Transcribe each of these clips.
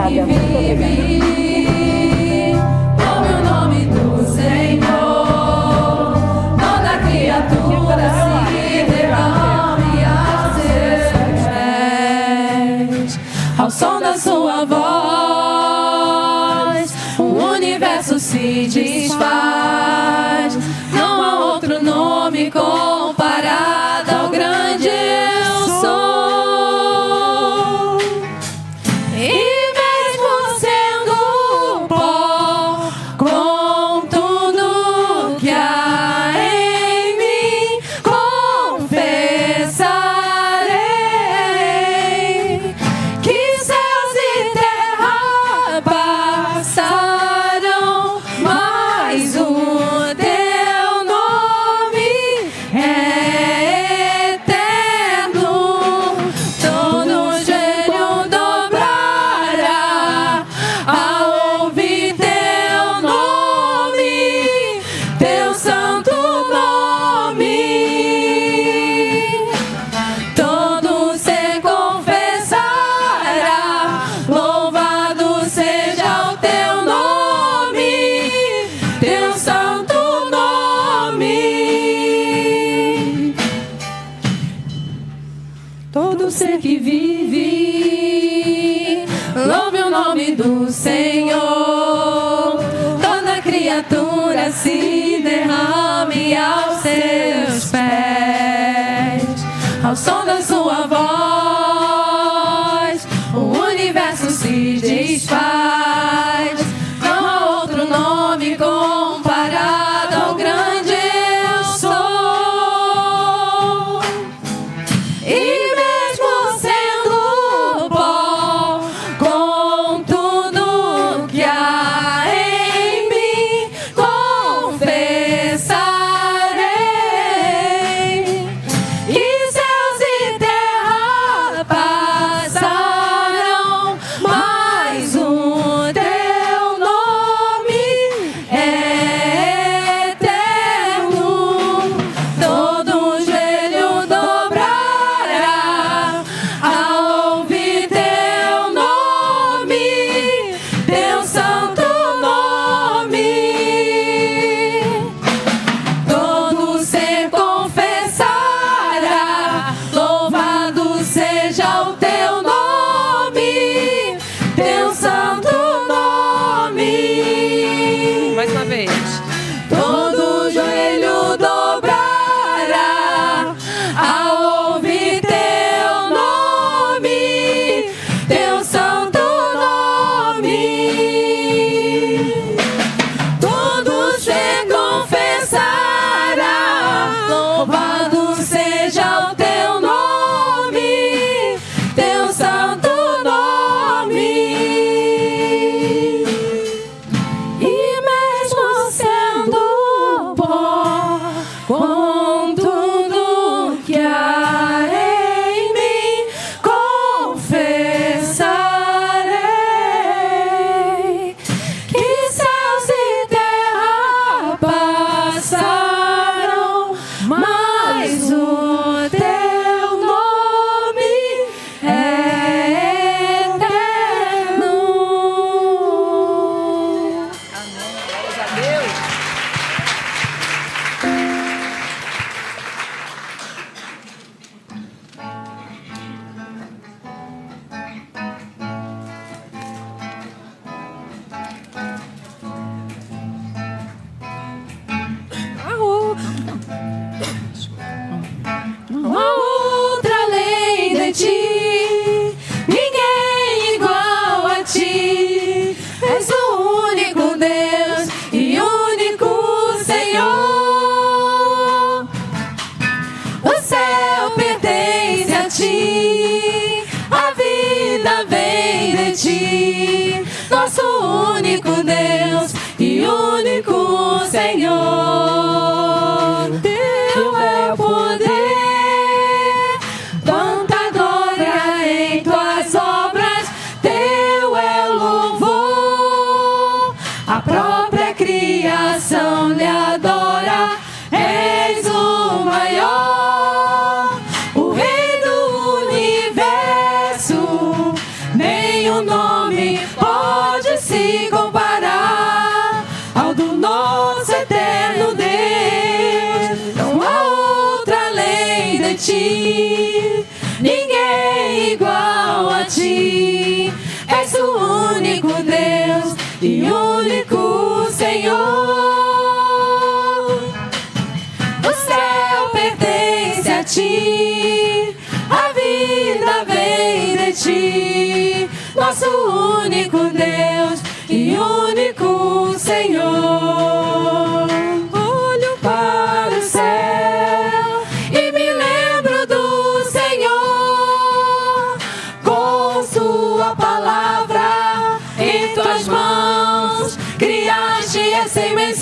que vive, louve o nome do Senhor. Toda criatura se derrame aos seus pés. Ao som da sua voz, o universo se desfaz. Não há outro nome comparado ao grande eu sou. E mesmo sendo pó, com tudo que há em mim, confessarei que céus e terra passarão, mas o teu nome é eterno. Todo joelho dobrará ao ouvir teu nome, teu santo nome. Todo ser confessará, louvado seja o teu nome, teu santo nome. Todo ser que vive, louve o nome do Senhor. Toda criatura se derrame aos seus pés. Ao som da sua voz, o universo se desfaz. Não há outro nome comparado ao grande eu sou. E mesmo sendo pó, com tudo que há em mim, confessarei que céus e terra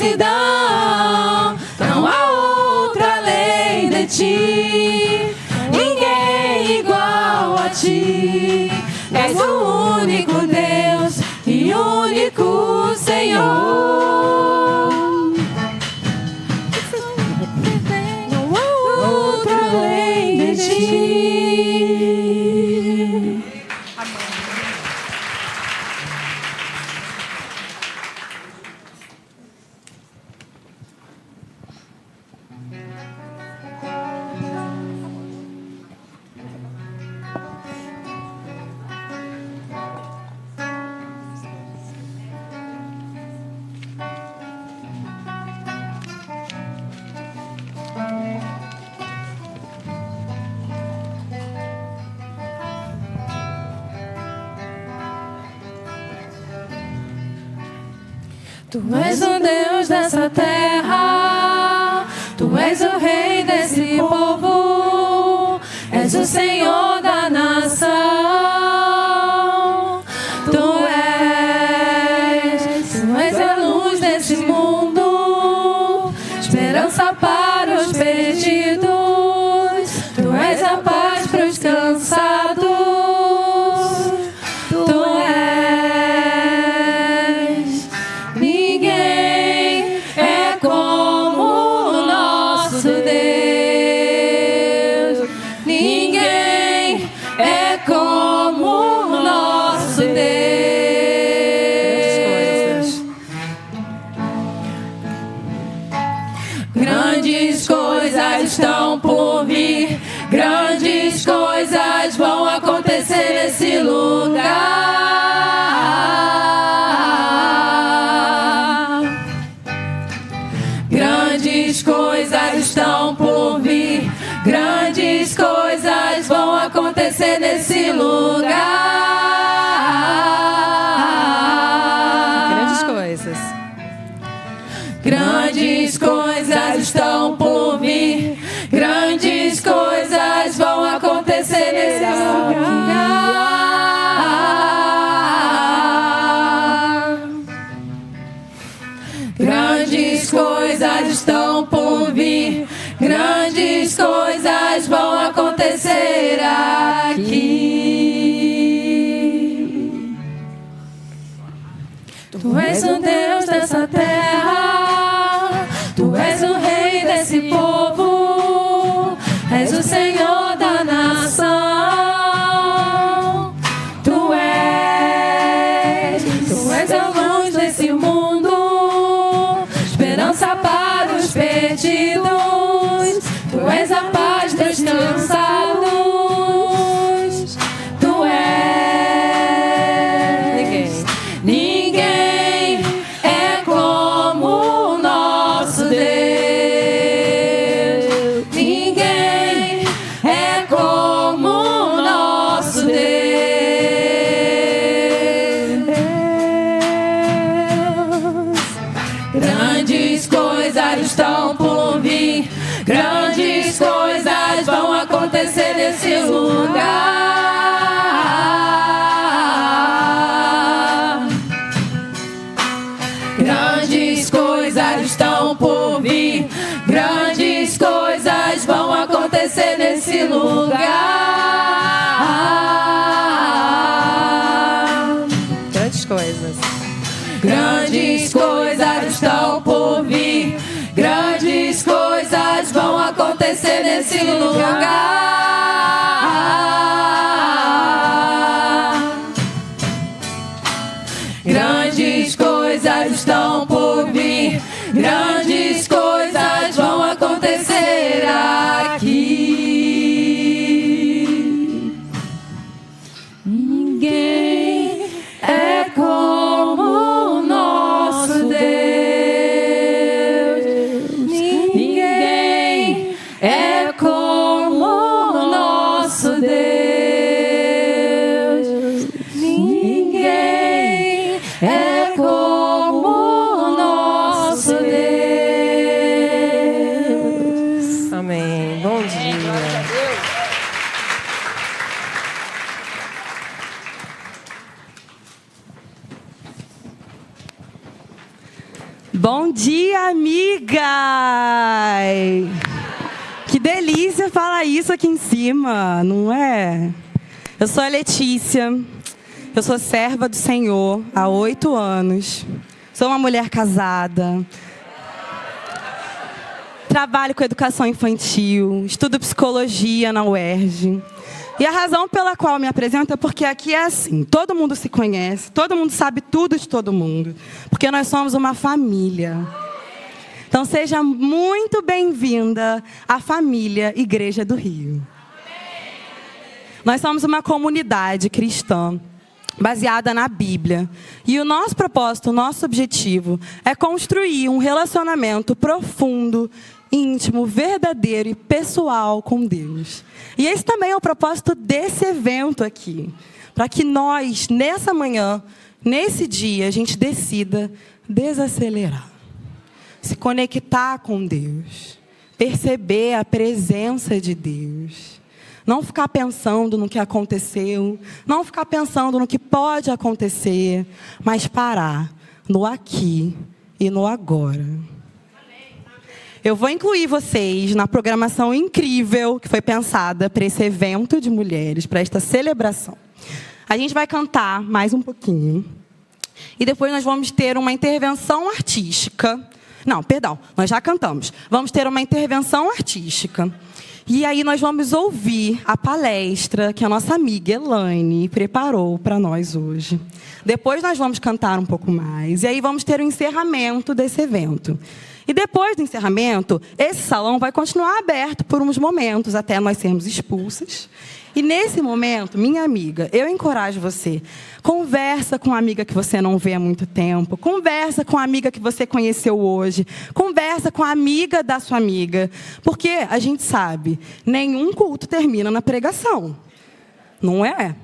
imensidão, não há outra além de ti, ninguém igual a ti. És o único Deus e único Senhor. Não há outra além de ti. Tu és o Deus dessa terra, Tu és o Rei desse povo, és o Senhor da nação. Tu és a luz desse mundo, esperança para os perdidos. Tu és a paz para os cansados. Estão por vir, grandes coisas vão acontecer nesse lugar. Grandes coisas estão por vir, grandes coisas vão acontecer nesse lugar. Grandes coisas. Grandes coisas estão por vir, grandes coisas vão acontecer nesse lugar. Grandes coisas estão por vir, grandes coisas vão acontecer aqui. Tu és o Deus dessa terra, Tu és o Rei desse povo, és o Senhor da nação. Tu és a luz desse mundo, esperança para os perdidos. Tu és a paz dos cansados. Tu és ninguém é como o nosso Deus. Ninguém é como o nosso Deus. Grandes coisas estão por vir, grandes coisas vão acontecer nesse lugar. Grandes coisas estão por vir, grandes coisas vão acontecer nesse lugar. Grandes coisas. Grandes coisas estão por vir, grandes coisas vão acontecer nesse lugar. Grandes coisas estão por vir, grandes coisas vão acontecer aqui. Ninguém é como o nosso Deus. Ninguém é como o nosso Deus. Ninguém é como o nosso Deus. Amém. Bom dia. Bom dia, amigas! Que delícia falar isso aqui em cima, não é? Eu sou a Letícia, eu sou serva do Senhor há 8 anos. Sou uma mulher casada. Trabalho com educação infantil, estudo psicologia na UERJ. E a razão pela qual eu me apresento é porque aqui é assim, todo mundo se conhece, todo mundo sabe tudo de todo mundo, porque nós somos uma família. Então seja muito bem-vinda à família Igreja do Rio. Nós somos uma comunidade cristã, baseada na Bíblia. E o nosso propósito, o nosso objetivo é construir um relacionamento profundo, íntimo, verdadeiro e pessoal com Deus. E esse também é o propósito desse evento aqui. Para que nós, nessa manhã, nesse dia, a gente decida desacelerar. Se conectar com Deus. Perceber a presença de Deus. Não ficar pensando no que aconteceu. Não ficar pensando no que pode acontecer. Mas parar no aqui e no agora. Eu vou incluir vocês na programação incrível que foi pensada para esse evento de mulheres, para esta celebração. A gente vai cantar mais um pouquinho. E depois nós vamos ter uma intervenção artística. Não, perdão, nós já cantamos. Vamos ter uma intervenção artística. E aí nós vamos ouvir a palestra que a nossa amiga Elaine preparou para nós hoje. Depois nós vamos cantar um pouco mais. E aí vamos ter o encerramento desse evento. E depois do encerramento, esse salão vai continuar aberto por uns momentos, até nós sermos expulsas. E nesse momento, minha amiga, eu encorajo você. Conversa com a amiga que você não vê há muito tempo. Conversa com a amiga que você conheceu hoje. Conversa com a amiga da sua amiga. Porque a gente sabe, nenhum culto termina na pregação. Não é?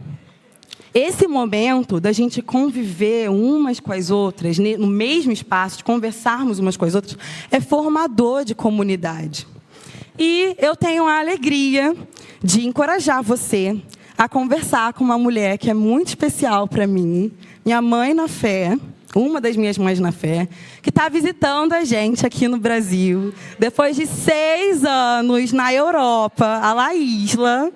Esse momento da gente conviver umas com as outras, no mesmo espaço, de conversarmos umas com as outras, é formador de comunidade. E eu tenho a alegria de encorajar você a conversar com uma mulher que é muito especial para mim, minha mãe na fé, uma das minhas mães na fé, que está visitando a gente aqui no Brasil, depois de 6 anos na Europa, a Laísla.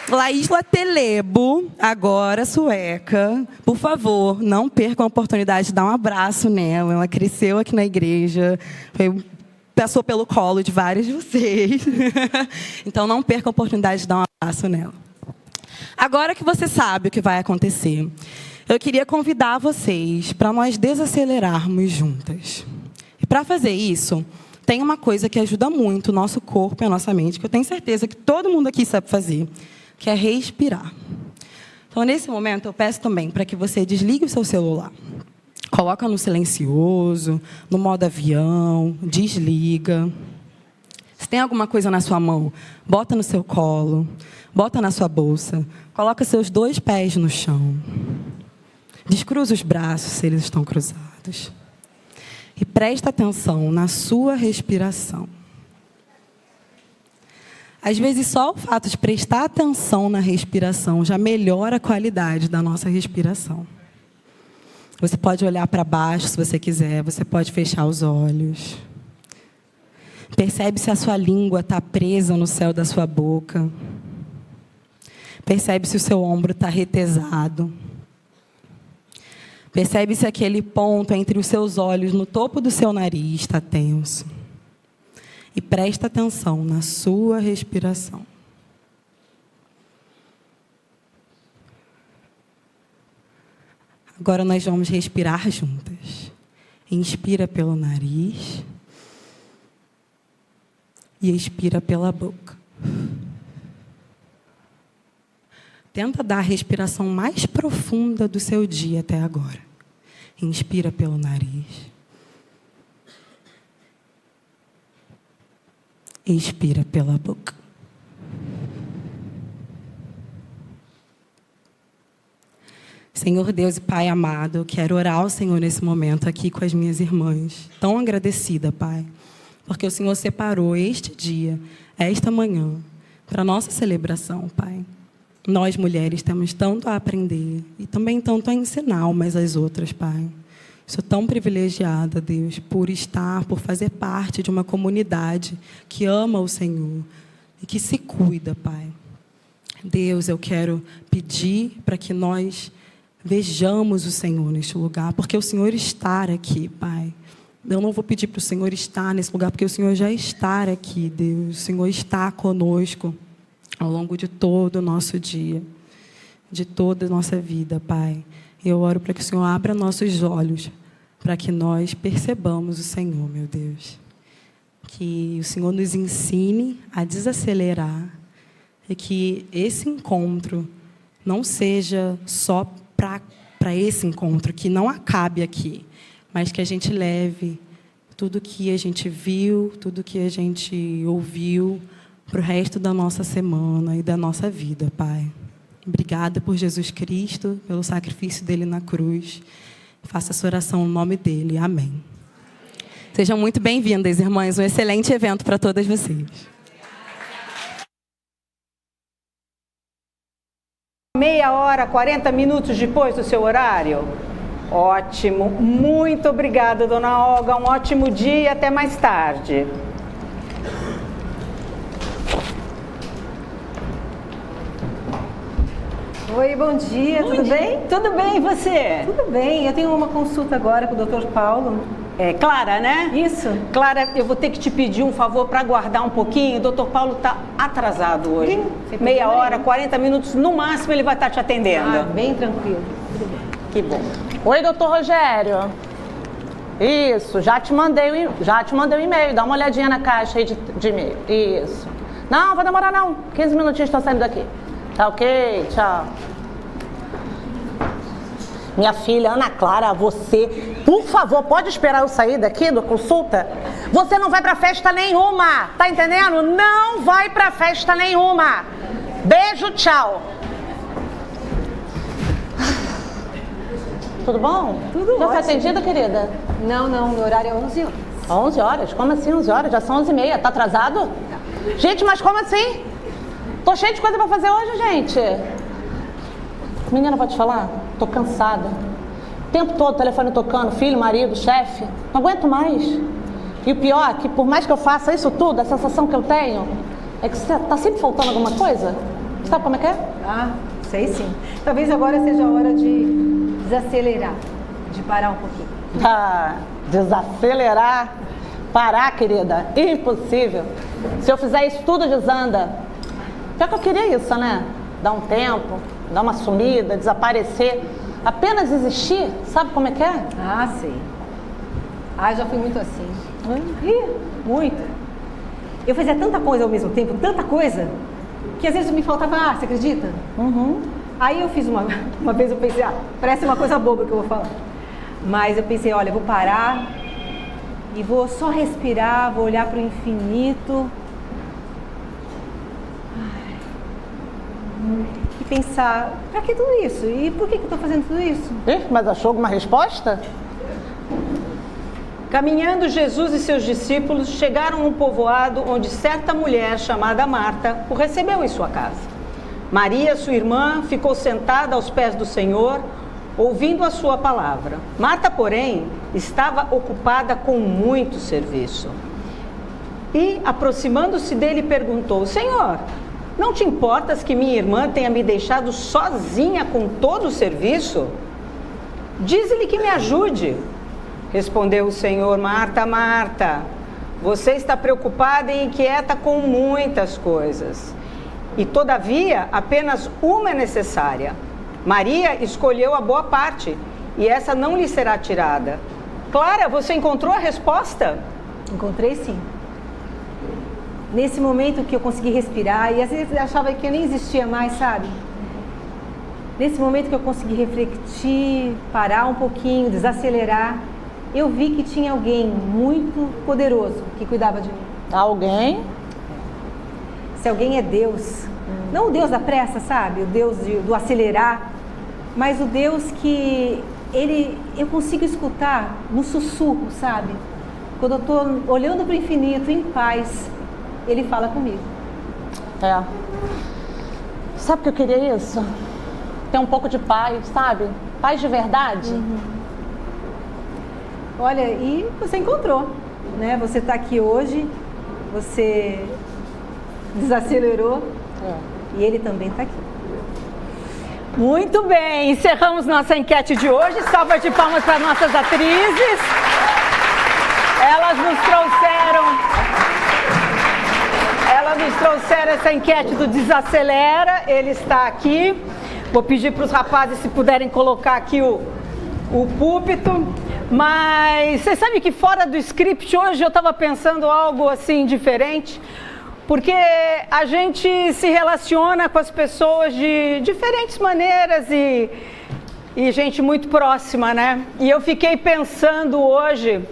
Laísla Telebo, agora sueca. Por favor, não percam a oportunidade de dar um abraço nela. Ela cresceu aqui na igreja, passou pelo colo de vários de vocês. Então, não percam a oportunidade de dar um abraço nela. Agora que você sabe o que vai acontecer, eu queria convidar vocês para nós desacelerarmos juntas. E para fazer isso, tem uma coisa que ajuda muito o nosso corpo e a nossa mente, que eu tenho certeza que todo mundo aqui sabe fazer, que é respirar. Então, nesse momento, eu peço também para que você desligue o seu celular. Coloca no silencioso, no modo avião, desliga. Se tem alguma coisa na sua mão, bota no seu colo, bota na sua bolsa, coloca seus 2 pés no chão. Descruza os braços se eles estão cruzados. E presta atenção na sua respiração. Às vezes, só o fato de prestar atenção na respiração já melhora a qualidade da nossa respiração. Você pode olhar para baixo se você quiser, você pode fechar os olhos. Percebe se a sua língua está presa no céu da sua boca. Percebe se o seu ombro está retesado. Percebe se aquele ponto entre os seus olhos, no topo do seu nariz, está tenso. E presta atenção na sua respiração. Agora nós vamos respirar juntas. Inspira pelo nariz. E expira pela boca. Tenta dar a respiração mais profunda do seu dia até agora. Inspira pelo nariz. Expira pela boca. Senhor Deus e Pai amado, eu quero orar ao Senhor nesse momento aqui com as minhas irmãs. Tão agradecida, Pai, porque o Senhor separou este dia, esta manhã, para a nossa celebração, Pai. Nós, mulheres, temos tanto a aprender e também tanto a ensinar umas às outras, Pai. Sou tão privilegiada, Deus, por fazer parte de uma comunidade que ama o Senhor e que se cuida, Pai. Deus, eu quero pedir para que nós vejamos o Senhor neste lugar, porque o Senhor está aqui, Pai. Eu não vou pedir para o Senhor estar nesse lugar, porque o Senhor já está aqui, Deus. O Senhor está conosco ao longo de todo o nosso dia, de toda a nossa vida, Pai. Eu oro para que o Senhor abra nossos olhos, para que nós percebamos o Senhor, meu Deus. Que o Senhor nos ensine a desacelerar e que esse encontro não seja só para esse encontro, que não acabe aqui, mas que a gente leve tudo que a gente viu, tudo que a gente ouviu para o resto da nossa semana e da nossa vida, Pai. Obrigada por Jesus Cristo, pelo sacrifício dele na cruz. Faça essa oração no nome dele. Amém. Sejam muito bem-vindas, irmãs. Um excelente evento para todas vocês. Meia hora, 40 minutos depois do seu horário? Ótimo. Muito obrigada, dona Olga. Um ótimo dia e até mais tarde. Oi, bom dia, tudo bem? Tudo bem, e você? Tudo bem, eu tenho uma consulta agora com o Dr. Paulo. É Clara, né? Isso. Clara, eu vou ter que te pedir um favor para aguardar um pouquinho. O Dr. Paulo está atrasado hoje. Meia hora, 40 minutos, no máximo ele vai estar te atendendo. Ah, bem tranquilo. Tudo bem. Que bom. Oi, doutor Rogério. Isso, já te mandei o e-mail. Dá uma olhadinha na caixa aí de e-mail. Isso. Não, vai demorar não. 15 minutinhos estou saindo daqui. Tá ok? Tchau. Minha filha, Ana Clara, você, por favor, pode esperar eu sair daqui da consulta? Você não vai pra festa nenhuma, tá entendendo? Não vai pra festa nenhuma. Beijo, tchau. Tudo bom? Tudo Já foi ótimo. atendida, querida? Não, meu horário é 11 horas. 11 horas? Como assim 11 horas? Já são 11h30. Tá atrasado? Gente, mas como assim? Tô cheia de coisa pra fazer hoje, gente. Menina, vou te falar, tô cansada. O tempo todo, telefone tocando, filho, marido, chefe. Não aguento mais. E o pior é que por mais que eu faça isso tudo, a sensação que eu tenho é que tá sempre faltando alguma coisa. Sabe como é que é? Ah, sei sim. Talvez agora seja a hora de desacelerar, de parar um pouquinho. Ah, desacelerar. Parar, querida. Impossível. Se eu fizer isso tudo, desanda. Pior que eu queria isso, né? Dar um tempo, dar uma sumida, desaparecer. Apenas existir. Sabe como é que é? Ah, sei. Ah, já fui muito assim. Ih, muito. Eu fazia tanta coisa ao mesmo tempo, tanta coisa, que às vezes me faltava ar, você acredita? Uhum. Aí eu fiz uma vez, eu pensei, parece uma coisa boba que eu vou falar. Mas eu pensei, olha, eu vou parar e vou só respirar, vou olhar para o infinito. E pensar, pra que tudo isso? E por que eu estou fazendo tudo isso? Ih, mas achou alguma resposta? Caminhando, Jesus e seus discípulos chegaram num povoado onde certa mulher chamada Marta o recebeu em sua casa. Maria, sua irmã, ficou sentada aos pés do Senhor, ouvindo a sua palavra. Marta, porém, estava ocupada com muito serviço. E, aproximando-se dele, perguntou: Senhor, não te importas que minha irmã tenha me deixado sozinha com todo o serviço? Dize-lhe que me ajude. Respondeu o Senhor: Marta, Marta, você está preocupada e inquieta com muitas coisas. E, todavia, apenas uma é necessária. Maria escolheu a boa parte, e essa não lhe será tirada. Clara, você encontrou a resposta? Encontrei sim. Nesse momento que eu consegui respirar, e às vezes eu achava que eu nem existia mais, sabe? Nesse momento que eu consegui refletir, parar um pouquinho, desacelerar, eu vi que tinha alguém muito poderoso que cuidava de mim. Alguém? Se alguém é Deus, não o Deus da pressa, sabe? O Deus do acelerar, mas o Deus que eu consigo escutar no sussurro, sabe? Quando eu estou olhando para o infinito em paz, Ele fala comigo. É. Sabe que eu queria isso? Ter um pouco de paz, sabe? Paz de verdade. Olha, e você encontrou, né? Você está aqui hoje, você desacelerou e ele também está aqui. Muito bem, encerramos nossa enquete de hoje. Salva de palmas para nossas atrizes. Elas nos trouxeram essa enquete do Desacelera. Ele está aqui. Vou pedir para os rapazes se puderem colocar aqui o púlpito. Mas você sabe que fora do script hoje eu estava pensando algo assim diferente. Porque a gente se relaciona com as pessoas de diferentes maneiras e gente muito próxima, né? E eu fiquei pensando hoje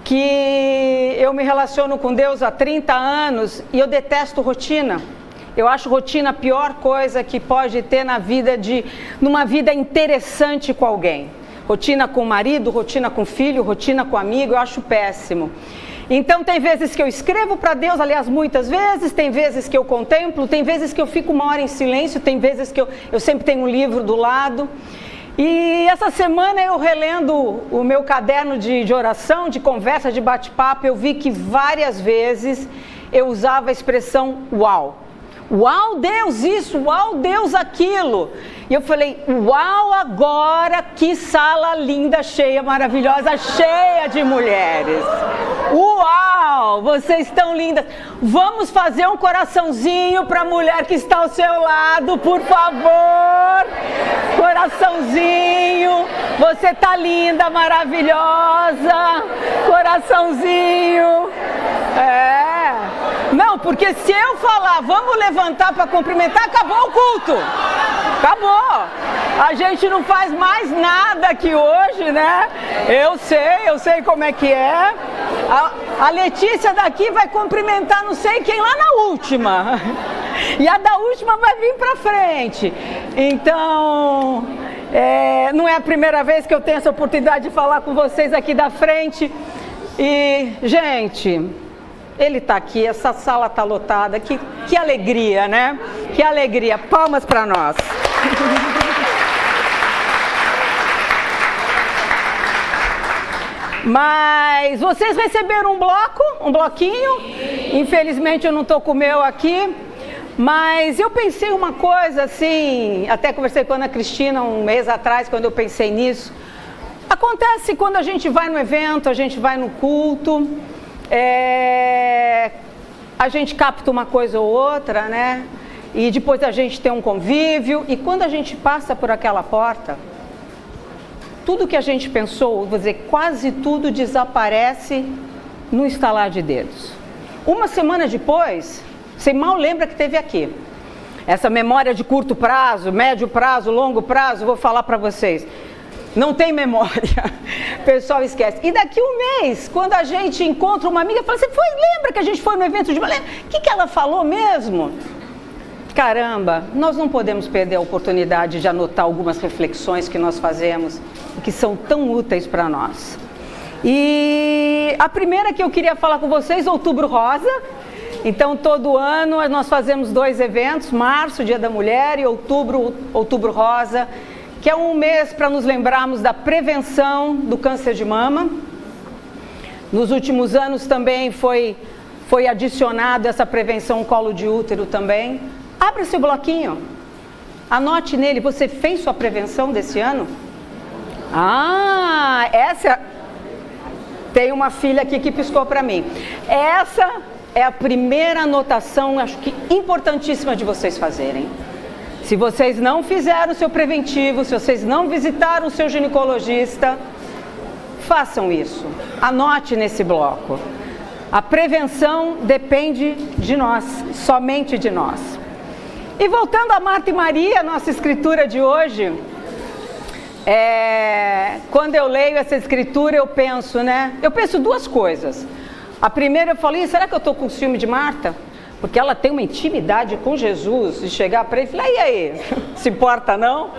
que eu me relaciono com Deus há 30 anos e eu detesto rotina. Eu acho rotina a pior coisa que pode ter numa vida interessante com alguém. Rotina com o marido, rotina com o filho, rotina com o amigo, eu acho péssimo. Então tem vezes que eu escrevo para Deus, aliás muitas vezes, tem vezes que eu contemplo, tem vezes que eu fico uma hora em silêncio, tem vezes que eu sempre tenho um livro do lado. E essa semana eu relendo o meu caderno de oração, de conversa, de bate-papo, eu vi que várias vezes eu usava a expressão uau. Uau, Deus isso, uau, Deus aquilo. E eu falei, uau, agora que sala linda, cheia, maravilhosa, cheia de mulheres. Uau, vocês estão lindas. Vamos fazer um coraçãozinho para a mulher que está ao seu lado, por favor. Coraçãozinho, você está linda, maravilhosa. Coraçãozinho. Não, porque se eu falar, vamos levantar para cumprimentar, acabou o culto. Acabou. A gente não faz mais nada aqui hoje, né? Eu sei como é que é. A Letícia daqui vai cumprimentar não sei quem lá na última. E a da última vai vir para frente. Então, não é a primeira vez que eu tenho essa oportunidade de falar com vocês aqui da frente. E, gente, ele está aqui, essa sala está lotada. Que alegria, né? Que alegria. Palmas para nós. Mas vocês receberam um bloquinho. Infelizmente eu não estou com o meu aqui. Mas eu pensei uma coisa assim, até conversei com a Ana Cristina um mês atrás, quando eu pensei nisso. Acontece quando a gente vai no evento, a gente vai no culto, a gente capta uma coisa ou outra, né? E depois a gente tem um convívio, e quando a gente passa por aquela porta, tudo que a gente pensou, vou dizer, quase tudo desaparece no estalar de dedos. Uma semana depois, você mal lembra que teve aqui. Essa memória de curto prazo, médio prazo, longo prazo, vou falar para vocês. Não tem memória, o pessoal esquece. E daqui um mês, quando a gente encontra uma amiga, fala, lembra que a gente foi no evento de uma... O que ela falou mesmo? Caramba, nós não podemos perder a oportunidade de anotar algumas reflexões que nós fazemos e que são tão úteis para nós. E a primeira que eu queria falar com vocês, Outubro Rosa. Então, todo ano nós fazemos 2 eventos, março, Dia da Mulher, e outubro Rosa, que é um mês para nos lembrarmos da prevenção do câncer de mama. Nos últimos anos também foi adicionado essa prevenção colo de útero também. Abra seu bloquinho, anote nele, você fez sua prevenção desse ano? Essa... Tem uma filha aqui que piscou para mim. Essa é a primeira anotação, acho que importantíssima de vocês fazerem. Se vocês não fizeram o seu preventivo, se vocês não visitaram o seu ginecologista, façam isso. Anote nesse bloco. A prevenção depende de nós, somente de nós. E voltando a Marta e Maria, nossa escritura de hoje, quando eu leio essa escritura eu penso, né? Eu penso 2 coisas. A primeira eu falei, será que eu estou com ciúme de Marta? Porque ela tem uma intimidade com Jesus, de chegar para ele e falar, e aí, se importa não?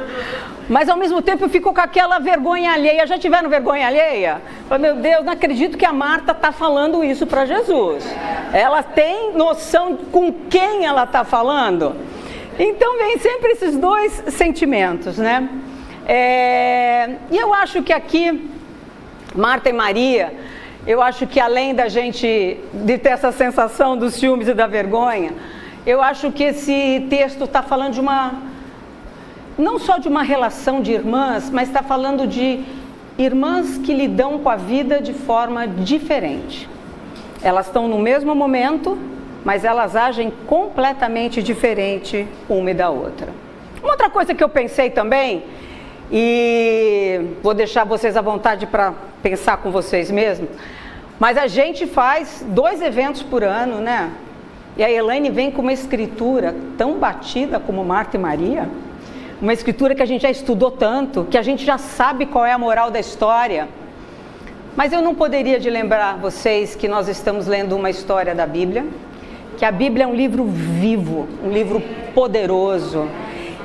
Mas ao mesmo tempo eu fico com aquela vergonha alheia. Já tiveram vergonha alheia? Falei, meu Deus, não acredito que a Marta está falando isso para Jesus. Ela tem noção com quem ela está falando? Então vem sempre esses dois sentimentos, né? E eu acho que aqui, Marta e Maria, eu acho que além da gente de ter essa sensação dos ciúmes e da vergonha, eu acho que esse texto está falando de não só de uma relação de irmãs, mas está falando de irmãs que lidam com a vida de forma diferente. Elas estão no mesmo momento, mas elas agem completamente diferente uma e da outra. Uma outra coisa que eu pensei também, e vou deixar vocês à vontade para pensar com vocês mesmos, mas a gente faz 2 eventos por ano, né? E a Elaine vem com uma escritura tão batida como Marta e Maria, uma escritura que a gente já estudou tanto, que a gente já sabe qual é a moral da história. Mas eu não poderia de lembrar vocês que nós estamos lendo uma história da Bíblia, que a Bíblia é um livro vivo, um livro poderoso.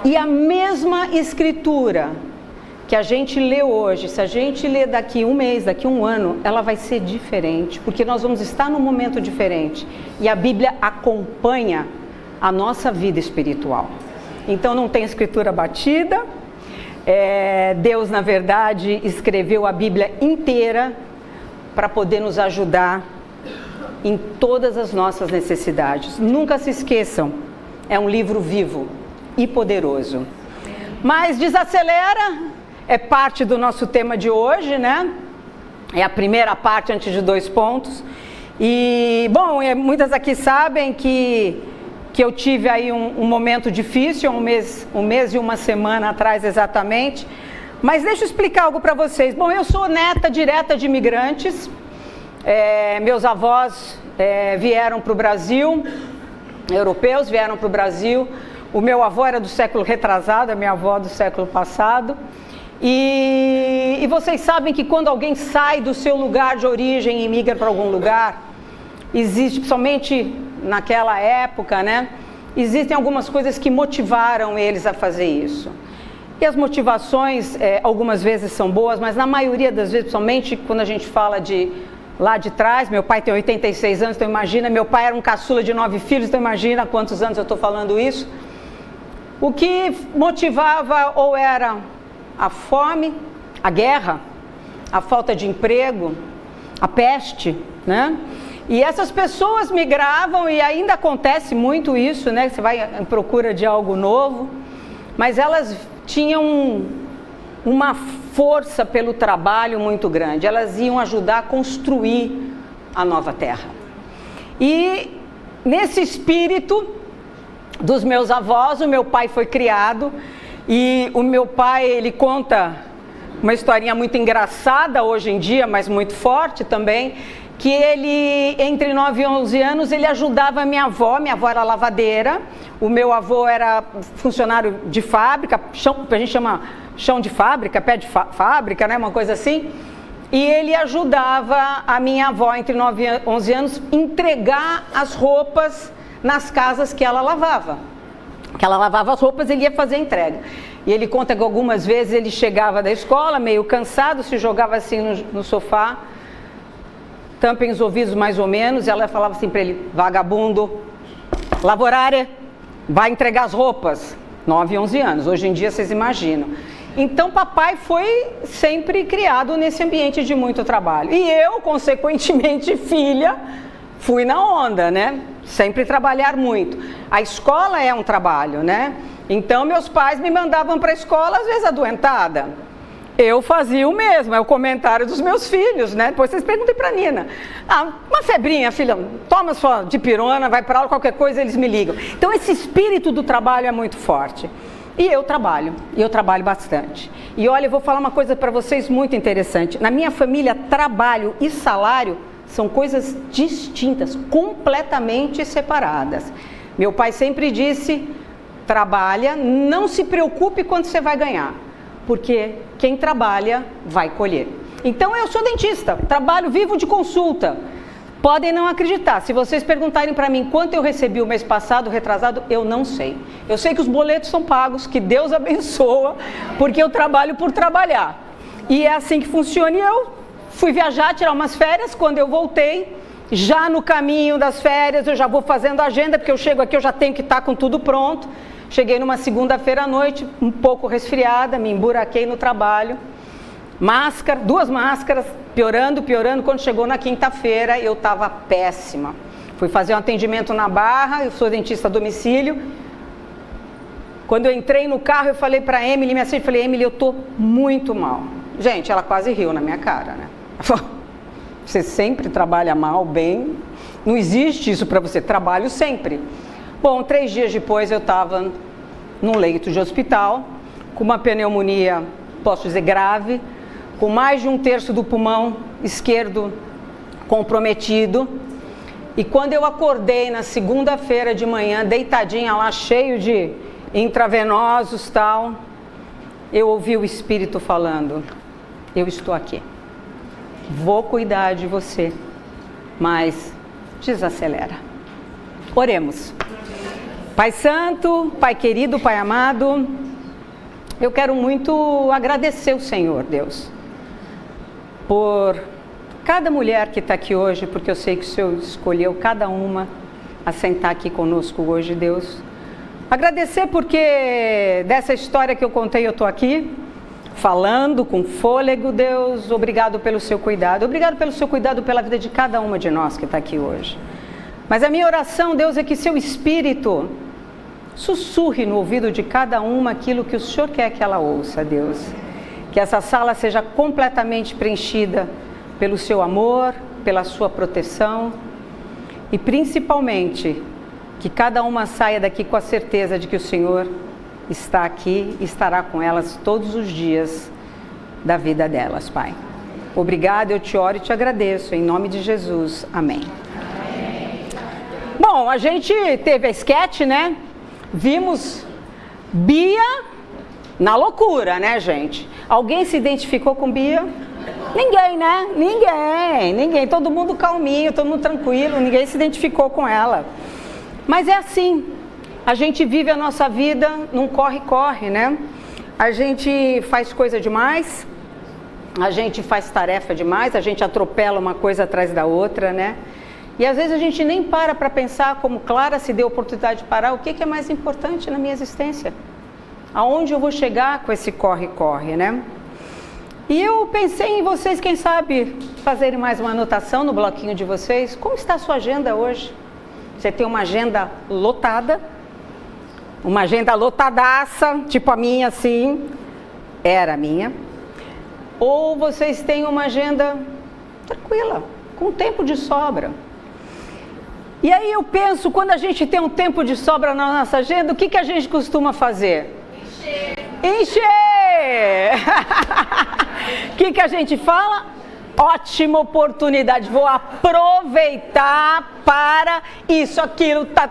E a mesma escritura que a gente lê hoje, se a gente lê daqui um mês, daqui um ano, ela vai ser diferente, porque nós vamos estar num momento diferente. E a Bíblia acompanha a nossa vida espiritual. Então não tem escritura batida. Deus, na verdade, escreveu a Bíblia inteira para poder nos ajudar em todas as nossas necessidades. Nunca se esqueçam, é um livro vivo e poderoso. Mas desacelera, é parte do nosso tema de hoje, né? É a primeira parte antes de 2 pontos. E, bom, muitas aqui sabem que eu tive aí um momento difícil, um mês e uma semana atrás exatamente. Mas deixa eu explicar algo para vocês. Bom, eu sou neta direta de imigrantes. Meus avós vieram para o Brasil, europeus vieram para o Brasil. O meu avô era do século retrasado, a minha avó do século passado. E vocês sabem que quando alguém sai do seu lugar de origem e migra para algum lugar, existe, principalmente naquela época, né? Existem algumas coisas que motivaram eles a fazer isso. E as motivações, algumas vezes são boas, mas na maioria das vezes, principalmente quando a gente fala de lá de trás, meu pai tem 86 anos, então imagina, meu pai era um caçula de 9 filhos, então imagina há quantos anos eu estou falando isso. O que motivava ou era a fome, a guerra, a falta de emprego, a peste, né? E essas pessoas migravam, e ainda acontece muito isso, né? Você vai em procura de algo novo, mas elas tinham uma força pelo trabalho muito grande. Elas iam ajudar a construir a nova terra. E nesse espírito dos meus avós, o meu pai foi criado, e o meu pai, ele conta uma historinha muito engraçada hoje em dia, mas muito forte também, que ele, entre 9 e 11 anos, ele ajudava minha avó era lavadeira, o meu avô era funcionário de fábrica, a gente chama chão de fábrica, pé de fábrica, né, uma coisa assim, e ele ajudava a minha avó, entre 9 e 11 anos, entregar as roupas nas casas que ela lavava. Que ela lavava as roupas, ele ia fazer a entrega. E ele conta que algumas vezes ele chegava da escola, meio cansado, se jogava assim no sofá, tampem os ouvidos mais ou menos, e ela falava assim para ele: vagabundo, lavorare, vai entregar as roupas. 9 e 11 anos, hoje em dia vocês imaginam. Então papai foi sempre criado nesse ambiente de muito trabalho. E eu, consequentemente, filha, fui na onda, né? Sempre trabalhar muito. A escola é um trabalho, né? Então meus pais me mandavam para a escola, às vezes adoentada. Eu fazia o mesmo, é o comentário dos meus filhos, né? Depois vocês perguntem para a Nina. Uma febrinha, filha, toma sua dipirona, vai para aula, qualquer coisa eles me ligam. Então esse espírito do trabalho é muito forte. E eu trabalho bastante. E olha, eu vou falar uma coisa para vocês muito interessante. Na minha família, trabalho e salário são coisas distintas, completamente separadas. Meu pai sempre disse: trabalha, não se preocupe quanto você vai ganhar, porque quem trabalha vai colher. Então eu sou dentista, trabalho, vivo de consulta. Podem não acreditar, se vocês perguntarem para mim quanto eu recebi o mês passado, retrasado, eu não sei. Eu sei que os boletos são pagos, que Deus abençoa, porque eu trabalho por trabalhar. E é assim que funciona. E eu fui viajar, tirar umas férias. Quando eu voltei, já no caminho das férias, eu já vou fazendo a agenda, porque eu chego aqui, eu já tenho que estar com tudo pronto. Cheguei numa segunda-feira à noite, um pouco resfriada, me emburaquei no trabalho. Máscara, 2 máscaras, piorando. Quando chegou na quinta-feira, eu estava péssima. Fui fazer um atendimento na Barra, eu sou dentista a domicílio. Quando eu entrei no carro, eu falei para a Emily, minha filha, falei, Emily, eu estou muito mal. Gente, ela quase riu na minha cara, né? Você sempre trabalha mal, bem, não existe isso para você, trabalho sempre. Bom, 3 dias depois eu estava num leito de hospital, com uma pneumonia, posso dizer, grave, com mais de 1/3 do pulmão esquerdo comprometido. E quando eu acordei na segunda-feira de manhã, deitadinha lá, cheio de intravenosos e tal, eu ouvi o Espírito falando, eu estou aqui, vou cuidar de você, mas desacelera. Oremos. Pai Santo, Pai querido, Pai amado, eu quero muito agradecer o Senhor, Deus, por cada mulher que está aqui hoje, porque eu sei que o Senhor escolheu cada uma a sentar aqui conosco hoje, Deus. Agradecer porque dessa história que eu contei eu estou aqui, falando com fôlego, Deus. Obrigado pelo seu cuidado. Obrigado pelo seu cuidado pela vida de cada uma de nós que está aqui hoje. Mas a minha oração, Deus, é que seu Espírito sussurre no ouvido de cada uma aquilo que o Senhor quer que ela ouça, Deus. Que essa sala seja completamente preenchida pelo seu amor, pela sua proteção e principalmente que cada uma saia daqui com a certeza de que o Senhor está aqui e estará com elas todos os dias da vida delas, Pai. Obrigado, eu te oro e te agradeço, em nome de Jesus. Amém. Bom, a gente teve a sketch, né? Vimos Bia na loucura, né, gente? Alguém se identificou com Bia? Ninguém, né? Ninguém. Todo mundo calminho, todo mundo tranquilo, ninguém se identificou com ela. Mas é assim, a gente vive a nossa vida num corre-corre, né? A gente faz coisa demais, a gente faz tarefa demais, a gente atropela uma coisa atrás da outra, né? E às vezes a gente nem para pensar, como Clara se deu a oportunidade de parar, o que é mais importante na minha existência? Aonde eu vou chegar com esse corre-corre, né? E eu pensei em vocês, quem sabe, fazerem mais uma anotação no bloquinho de vocês. Como está a sua agenda hoje? Você tem uma agenda lotada? Uma agenda lotadaça, tipo a minha, assim, era a minha. Ou vocês têm uma agenda tranquila, com tempo de sobra. E aí eu penso, quando a gente tem um tempo de sobra na nossa agenda, o que a gente costuma fazer? Encher! O que a gente fala? Ótima oportunidade, vou aproveitar para isso, aquilo, tá.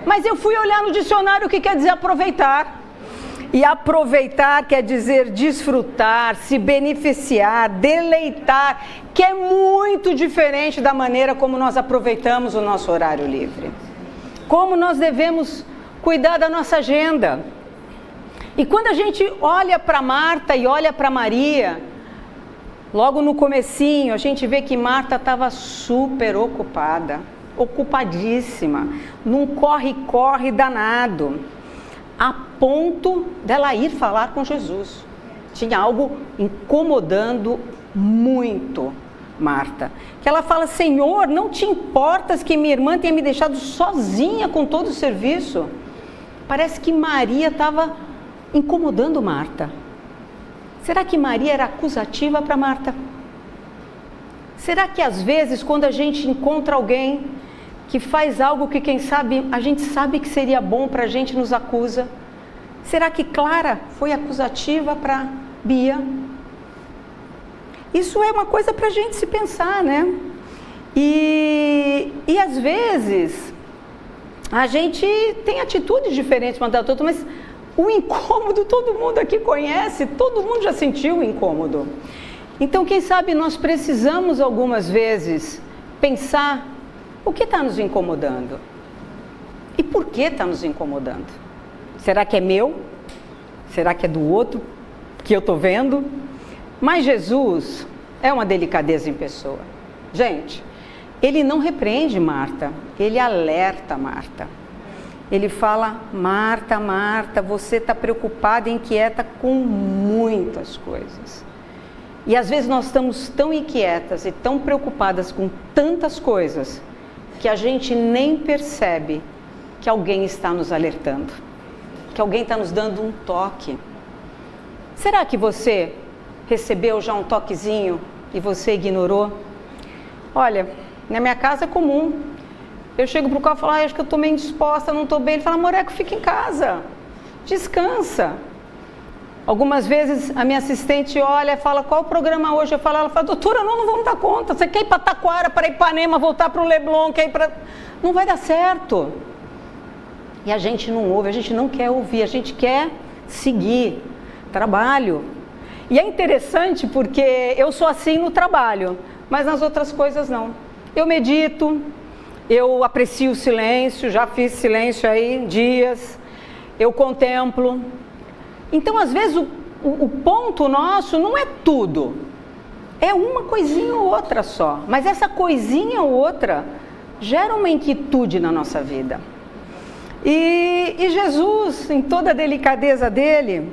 Mas eu fui olhar no dicionário o que quer dizer aproveitar. E aproveitar quer dizer desfrutar, se beneficiar, deleitar, que é muito diferente da maneira como nós aproveitamos o nosso horário livre. Como nós devemos cuidar da nossa agenda. E quando a gente olha para Marta e olha para Maria, logo no comecinho, a gente vê que Marta estava super ocupada, ocupadíssima, num corre-corre danado, a ponto dela ir falar com Jesus. Tinha algo incomodando muito Marta, que ela fala: Senhor, não te importas que minha irmã tenha me deixado sozinha com todo o serviço? Parece que Maria estava incomodando Marta. Será que Maria era acusativa para Marta? Será que às vezes quando a gente encontra alguém que faz algo que quem sabe, a gente sabe que seria bom para a gente, nos acusa? Será que Clara foi acusativa para Bia? Isso é uma coisa para a gente se pensar, né? E às vezes a gente tem atitudes diferentes uma da outra, mas o incômodo todo mundo aqui conhece, todo mundo já sentiu o incômodo. Então, quem sabe nós precisamos algumas vezes pensar o que está nos incomodando e por que está nos incomodando. Será que é meu? Será que é do outro que eu estou vendo? Mas Jesus é uma delicadeza em pessoa. Gente, ele não repreende Marta, ele alerta Marta. Ele fala: Marta, Marta, você está preocupada e inquieta com muitas coisas. E às vezes nós estamos tão inquietas e tão preocupadas com tantas coisas que a gente nem percebe que alguém está nos alertando, que alguém está nos dando um toque. Será que você recebeu já um toquezinho e você ignorou? Olha, na minha casa é comum. Eu chego para o carro e falo: acho que eu estou meio indisposta, não estou bem. Ele fala: Moreco, fica em casa, descansa. Algumas vezes a minha assistente olha e fala: qual o programa hoje? Ela fala: doutora, não vamos dar conta. Você quer ir para Taquara, para Ipanema, voltar para o Leblon, quer ir para... Não vai dar certo. E a gente não ouve, a gente não quer ouvir, a gente quer seguir. Trabalho. E é interessante porque eu sou assim no trabalho, mas nas outras coisas não. Eu medito, eu aprecio o silêncio, já fiz silêncio aí dias, eu contemplo. Então, às vezes, o ponto nosso não é tudo, é uma coisinha ou outra só, mas essa coisinha ou outra gera uma inquietude na nossa vida. E Jesus, em toda a delicadeza dele,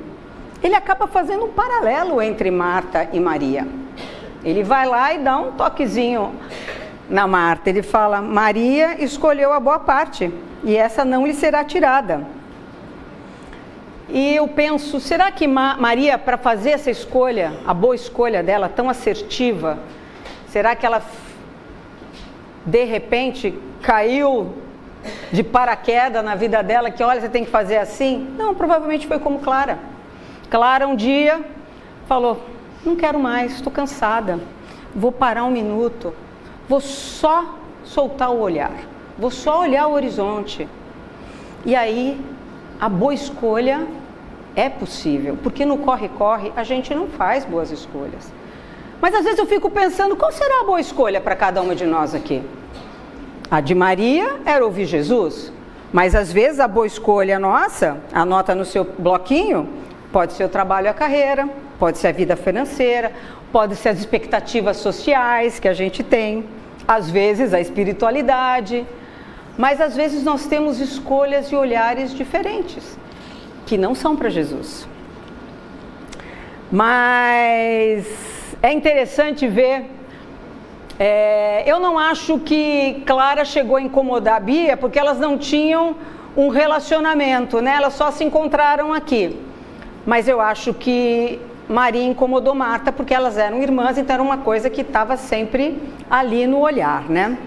ele acaba fazendo um paralelo entre Marta e Maria. Ele vai lá e dá um toquezinho na Marta, ele fala: Maria escolheu a boa parte, e essa não lhe será tirada. E eu penso, será que Maria, para fazer essa escolha, a boa escolha dela, tão assertiva, será que ela, de repente, caiu de paraquedas na vida dela, que olha, você tem que fazer assim? Não, provavelmente foi como Clara. Clara um dia falou: não quero mais, estou cansada, vou parar um minuto, vou só soltar o olhar, vou só olhar o horizonte. E aí, a boa escolha é possível, porque no corre-corre a gente não faz boas escolhas. Mas às vezes eu fico pensando, qual será a boa escolha para cada uma de nós aqui? A de Maria era ouvir Jesus, mas às vezes a boa escolha nossa, anota no seu bloquinho, pode ser o trabalho e a carreira, pode ser a vida financeira, pode ser as expectativas sociais que a gente tem, às vezes a espiritualidade, mas às vezes nós temos escolhas e olhares diferentes, que não são para Jesus. Mas é interessante ver, eu não acho que Clara chegou a incomodar a Bia, porque elas não tinham um relacionamento, né? Elas só se encontraram aqui. Mas eu acho que Maria incomodou Marta, porque elas eram irmãs, então era uma coisa que estava sempre ali no olhar, né?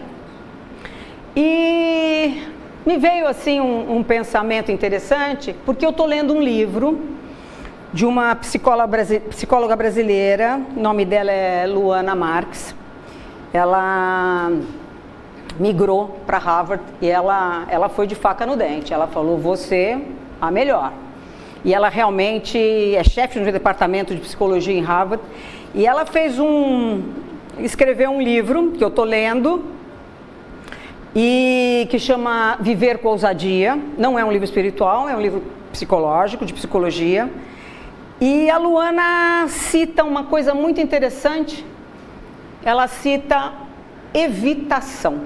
E me veio assim um pensamento interessante, porque eu estou lendo um livro de uma psicóloga brasileira, o nome dela é Luana Marx. Ela migrou para Harvard e ela foi de faca no dente. Ela falou: você a melhor. E ela realmente é chefe do departamento de psicologia em Harvard. E ela escreveu um livro que eu estou lendo, e que chama Viver com Ousadia. Não é um livro espiritual, é um livro psicológico, de psicologia. E a Luana cita uma coisa muito interessante. Ela cita evitação.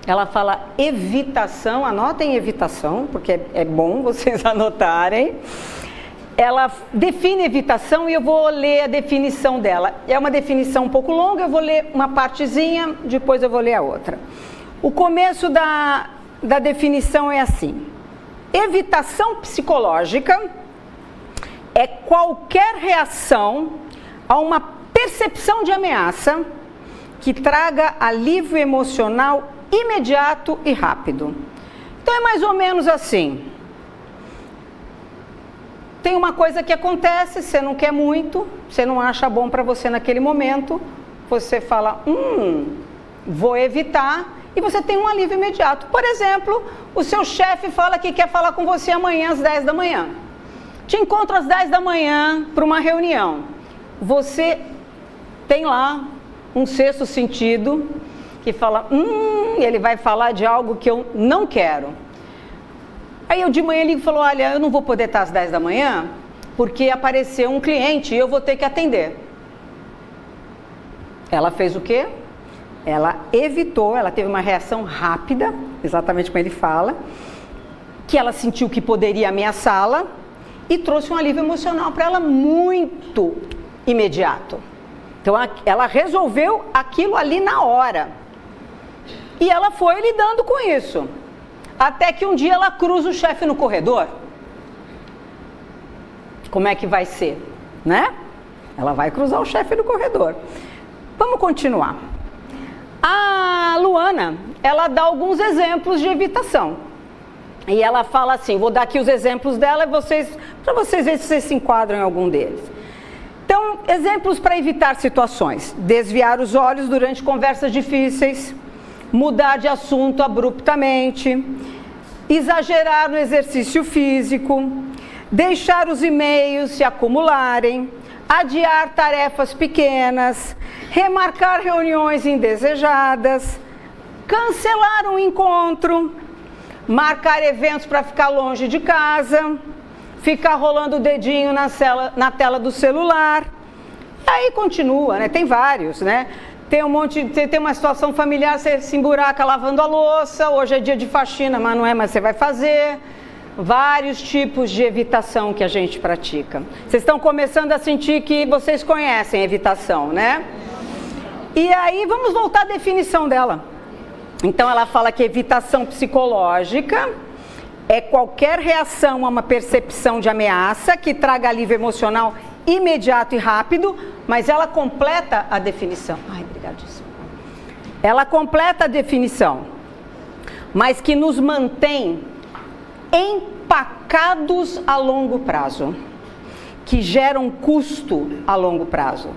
Ela fala evitação, anotem evitação, porque é bom vocês anotarem. Ela define evitação e eu vou ler a definição dela. É uma definição um pouco longa, eu vou ler uma partezinha, depois eu vou ler a outra. O começo da definição é assim: evitação psicológica é qualquer reação a uma percepção de ameaça que traga alívio emocional imediato e rápido. Então é mais ou menos assim: tem uma coisa que acontece, você não quer muito, você não acha bom para você naquele momento, você fala, vou evitar, e você tem um alívio imediato. Por exemplo, o seu chefe fala que quer falar com você amanhã às 10 da manhã. Te encontro às 10 da manhã para uma reunião. Você tem lá um sexto sentido que fala, ele vai falar de algo que eu não quero. Aí eu de manhã ligo e falo, olha, eu não vou poder estar às 10 da manhã porque apareceu um cliente e eu vou ter que atender. Ela fez o quê? Ela evitou, ela teve uma reação rápida, exatamente como ele fala, que ela sentiu que poderia ameaçá-la e trouxe um alívio emocional para ela muito imediato. Então ela resolveu aquilo ali na hora. E ela foi lidando com isso. Até que um dia ela cruza o chefe no corredor. Como é que vai ser, né? Ela vai cruzar o chefe no corredor. Vamos continuar. A Luana, ela dá alguns exemplos de evitação. E ela fala assim, vou dar aqui os exemplos dela para vocês verem se vocês se enquadram em algum deles. Então, exemplos para evitar situações. Desviar os olhos durante conversas difíceis, mudar de assunto abruptamente, exagerar no exercício físico, deixar os e-mails se acumularem, adiar tarefas pequenas, remarcar reuniões indesejadas, cancelar um encontro, marcar eventos para ficar longe de casa, ficar rolando o dedinho na tela do celular. E aí continua, né? Tem vários, né? Tem um monte, tem uma situação familiar, você se emburaca lavando a louça, hoje é dia de faxina, mas não é, mas você vai fazer. Vários tipos de evitação que a gente pratica. Vocês estão começando a sentir que vocês conhecem evitação, né? E aí vamos voltar à definição dela. Então ela fala que evitação psicológica é qualquer reação a uma percepção de ameaça que traga alívio emocional imediato e rápido, mas ela completa a definição. Ai, obrigadíssima. Ela completa a definição, mas que nos mantém empacados a longo prazo, que geram custo a longo prazo.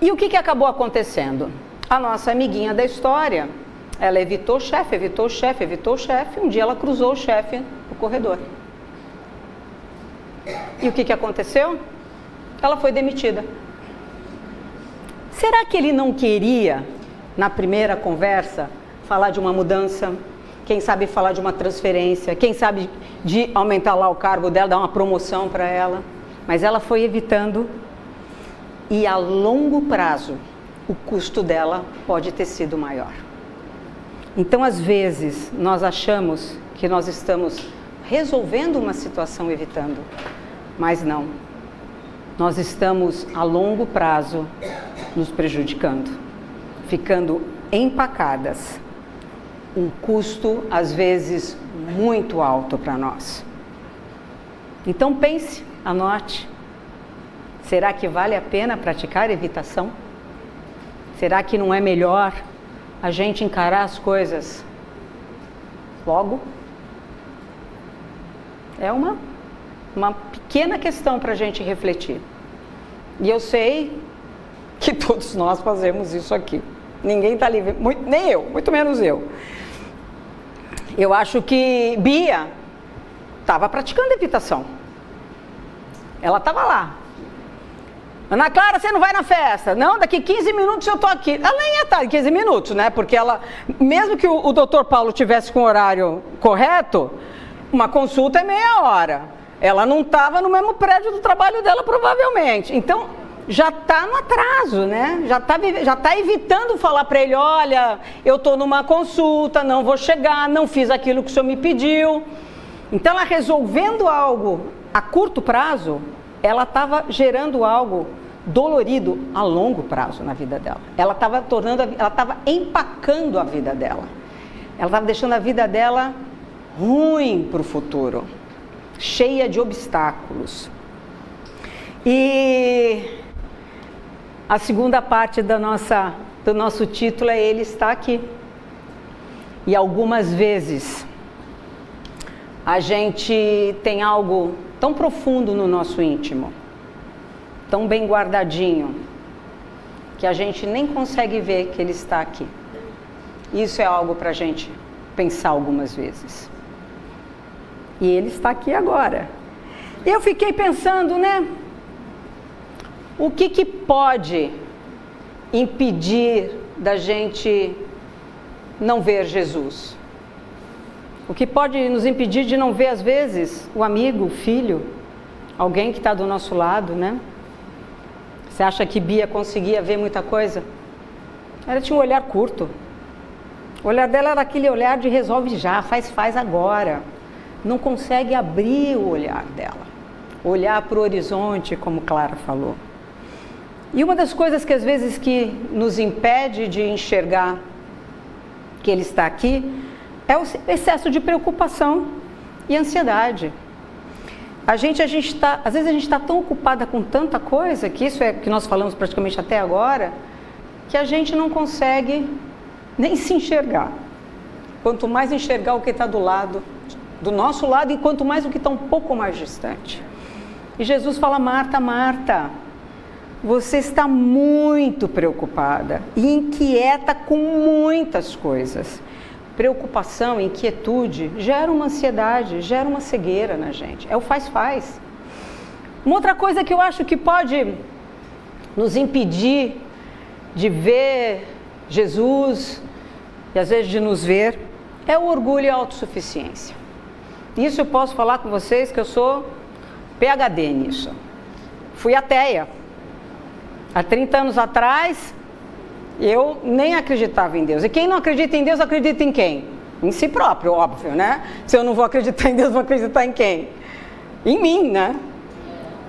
E o que acabou acontecendo? A nossa amiguinha da história, ela evitou o chefe, evitou o chefe, evitou o chefe. Um dia ela cruzou o chefe no corredor. E o que aconteceu? Ela foi demitida. Será que ele não queria, na primeira conversa, falar de uma mudança? Quem sabe falar de uma transferência? Quem sabe de aumentar lá o cargo dela, dar uma promoção para ela? Mas ela foi evitando. E a longo prazo, o custo dela pode ter sido maior. Então, às vezes, nós achamos que nós estamos resolvendo uma situação evitando, mas não. Nós estamos, a longo prazo, nos prejudicando, ficando empacadas. Um custo, às vezes, muito alto para nós. Então, pense, anote. Será que vale a pena praticar evitação? Será que não é melhor a gente encarar as coisas logo? É uma pequena questão para a gente refletir. E eu sei que todos nós fazemos isso aqui. Ninguém está livre, nem eu, muito menos eu. Eu acho que Bia estava praticando evitação. Ela estava lá. Ana Clara, você não vai na festa? Não, daqui 15 minutos eu estou aqui. Ela nem ia estar em 15 minutos, né? Porque ela, mesmo que o doutor Paulo tivesse com o horário correto, uma consulta é meia hora. Ela não estava no mesmo prédio do trabalho dela, provavelmente. Então, já está no atraso, né? Já tá evitando falar para ele, olha, eu estou numa consulta, não vou chegar, não fiz aquilo que o senhor me pediu. Então, ela resolvendo algo a curto prazo, ela estava gerando algo dolorido a longo prazo na vida dela. Ela estava empacando a vida dela. Ela estava deixando a vida dela ruim para o futuro, cheia de obstáculos. E a segunda parte do nosso título é Ele está aqui. E algumas vezes a gente tem algo tão profundo no nosso íntimo, tão bem guardadinho, que a gente nem consegue ver que Ele está aqui. Isso é algo para a gente pensar algumas vezes. E Ele está aqui agora. Eu fiquei pensando, né? O que pode impedir da gente não ver Jesus? O que pode nos impedir de não ver, às vezes, o amigo, o filho, alguém que está do nosso lado, né? Você acha que Bia conseguia ver muita coisa? Ela tinha um olhar curto. O olhar dela era aquele olhar de resolve já, faz agora. Não consegue abrir o olhar dela. Olhar para o horizonte, como Clara falou. E uma das coisas que às vezes que nos impede de enxergar que ele está aqui é o excesso de preocupação e ansiedade. Às vezes a gente está tão ocupada com tanta coisa, que isso é que nós falamos praticamente até agora, que a gente não consegue nem se enxergar. Quanto mais enxergar o que está do nosso lado, e quanto mais o que está um pouco mais distante. E Jesus fala: Marta, Marta, você está muito preocupada e inquieta com muitas coisas. Preocupação, inquietude, gera uma ansiedade, gera uma cegueira na gente. É o faz. Uma outra coisa que eu acho que pode nos impedir de ver Jesus e às vezes de nos ver é o orgulho e a autossuficiência. Isso eu posso falar com vocês que eu sou PhD nisso. Fui ateia. Há 30 anos atrás, eu nem acreditava em Deus. E quem não acredita em Deus, acredita em quem? Em si próprio, óbvio, né? Se eu não vou acreditar em Deus, vou acreditar em quem? Em mim, né?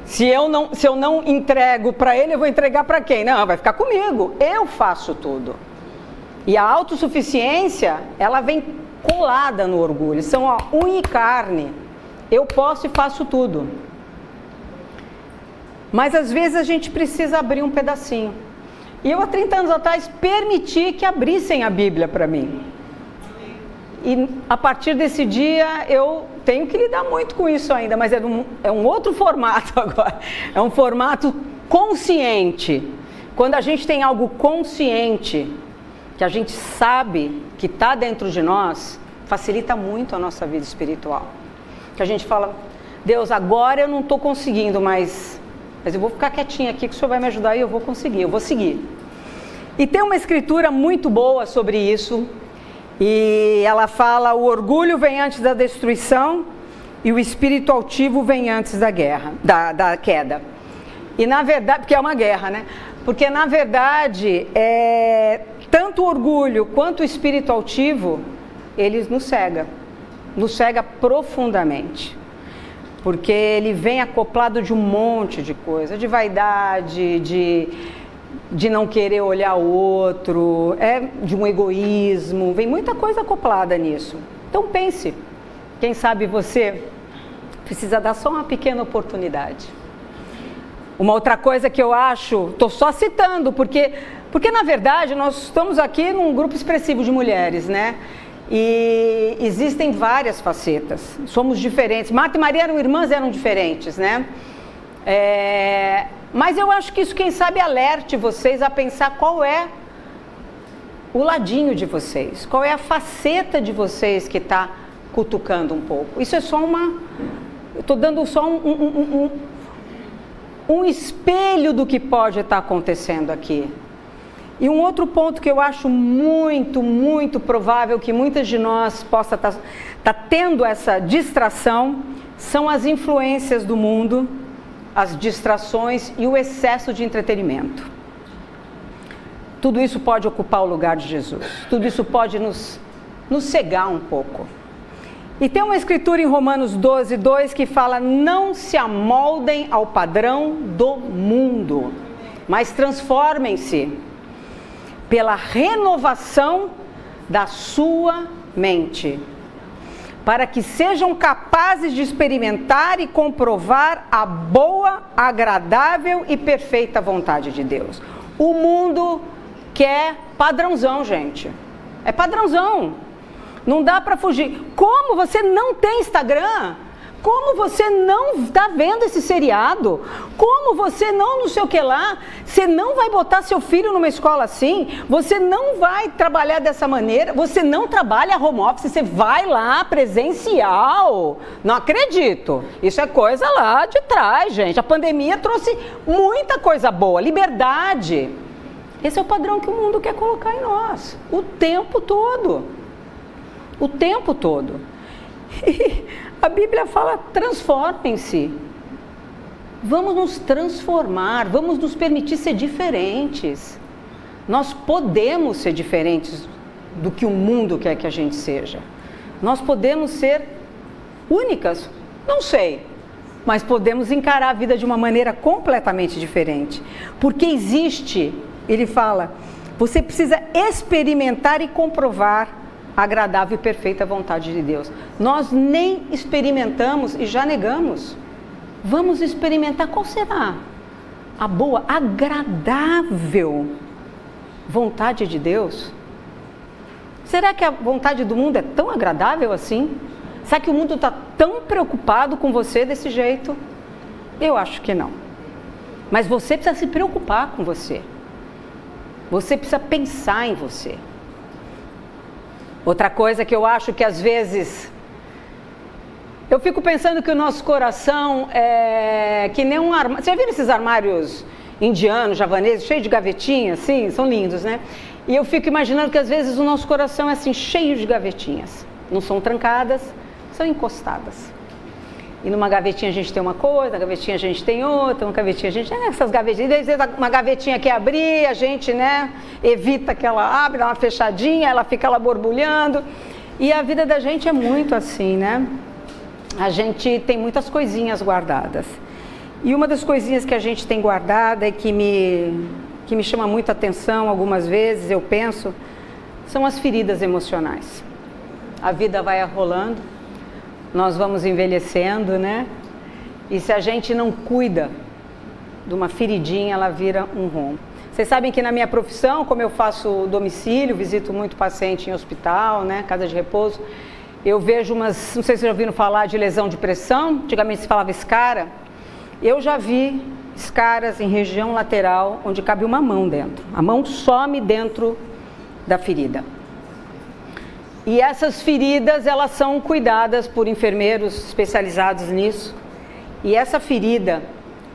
Se eu não entrego para Ele, eu vou entregar para quem? Não, vai ficar comigo. Eu faço tudo. E a autossuficiência, ela vem colada no orgulho. São unha e carne. Eu posso e faço tudo. Mas às vezes a gente precisa abrir um pedacinho. E eu há 30 anos atrás permiti que abrissem a Bíblia para mim. E a partir desse dia eu tenho que lidar muito com isso ainda, mas é um outro formato agora. É um formato consciente. Quando a gente tem algo consciente, que a gente sabe que está dentro de nós, facilita muito a nossa vida espiritual. Que a gente fala: Deus, agora eu não estou conseguindo, mas eu vou ficar quietinha aqui que o Senhor vai me ajudar e eu vou conseguir, eu vou seguir. E tem uma escritura muito boa sobre isso, e ela fala: o orgulho vem antes da destruição e o espírito altivo vem antes da guerra, da queda. E na verdade, porque é uma guerra, né? Porque na verdade, tanto o orgulho quanto o espírito altivo, eles nos cega profundamente. Porque ele vem acoplado de um monte de coisa, de vaidade, de não querer olhar o outro, de um egoísmo, vem muita coisa acoplada nisso. Então pense, quem sabe você precisa dar só uma pequena oportunidade. Uma outra coisa que eu acho, estou só citando, porque na verdade nós estamos aqui num grupo expressivo de mulheres, né? E existem várias facetas, somos diferentes. Marta e Maria eram irmãs, eram diferentes, né? Mas eu acho que isso, quem sabe, alerte vocês a pensar qual é o ladinho de vocês, qual é a faceta de vocês que está cutucando um pouco. Isso é só eu estou dando só um espelho do que pode estar acontecendo aqui. E um outro ponto que eu acho muito, muito provável que muitas de nós possa estar tendo essa distração, são as influências do mundo, as distrações e o excesso de entretenimento. Tudo isso pode ocupar o lugar de Jesus, tudo isso pode nos cegar um pouco. E tem uma escritura em Romanos 12:2 que fala: não se amoldem ao padrão do mundo, mas transformem-se pela renovação da sua mente, para que sejam capazes de experimentar e comprovar a boa, agradável e perfeita vontade de Deus. O mundo quer padrãozão, gente. É padrãozão. Não dá para fugir. Como você não tem Instagram? Como você não está vendo esse seriado? Como você não sei o que lá? Você não vai botar seu filho numa escola assim? Você não vai trabalhar dessa maneira? Você não trabalha home office? Você vai lá presencial? Não acredito. Isso é coisa lá de trás, gente. A pandemia trouxe muita coisa boa. Liberdade. Esse é o padrão que o mundo quer colocar em nós. O tempo todo. O tempo todo. E a Bíblia fala: transformem-se. Vamos nos transformar, vamos nos permitir ser diferentes. Nós podemos ser diferentes do que o mundo quer que a gente seja. Nós podemos ser únicas? Não sei, mas podemos encarar a vida de uma maneira completamente diferente. Porque existe, ele fala, você precisa experimentar e comprovar a agradável e perfeita vontade de Deus. Nós nem experimentamos e já negamos. Vamos experimentar qual será a boa, agradável vontade de Deus? Será que a vontade do mundo é tão agradável assim? Será que o mundo está tão preocupado com você desse jeito? Eu acho que não. Mas você precisa se preocupar com você. Você precisa pensar em você. Outra coisa que eu acho que às vezes... Eu fico pensando que o nosso coração é que nem um armário. Você já viu esses armários indianos, javaneses, cheios de gavetinhas? Sim, são lindos, né? E eu fico imaginando que às vezes o nosso coração é assim, cheio de gavetinhas. Não são trancadas, são encostadas. E numa gavetinha a gente tem uma coisa, na gavetinha a gente tem outra, uma gavetinha a gente... essas gavetinhas, às vezes uma gavetinha quer abrir, a gente, né, evita que ela abra, dá uma fechadinha, ela fica lá borbulhando. E a vida da gente é muito assim, né? A gente tem muitas coisinhas guardadas. E uma das coisinhas que a gente tem guardada e que me chama muita atenção algumas vezes, eu penso, são as feridas emocionais. A vida vai rolando, nós vamos envelhecendo, né? E se a gente não cuida de uma feridinha, ela vira um rombo. Vocês sabem que na minha profissão, como eu faço domicílio, visito muito paciente em hospital, né? Casa de repouso, eu vejo umas, não sei se vocês já ouviram falar de lesão de pressão, antigamente se falava escara. Eu já vi escaras em região lateral, onde cabe uma mão dentro. A mão some dentro da ferida. E essas feridas, elas são cuidadas por enfermeiros especializados nisso. E essa ferida,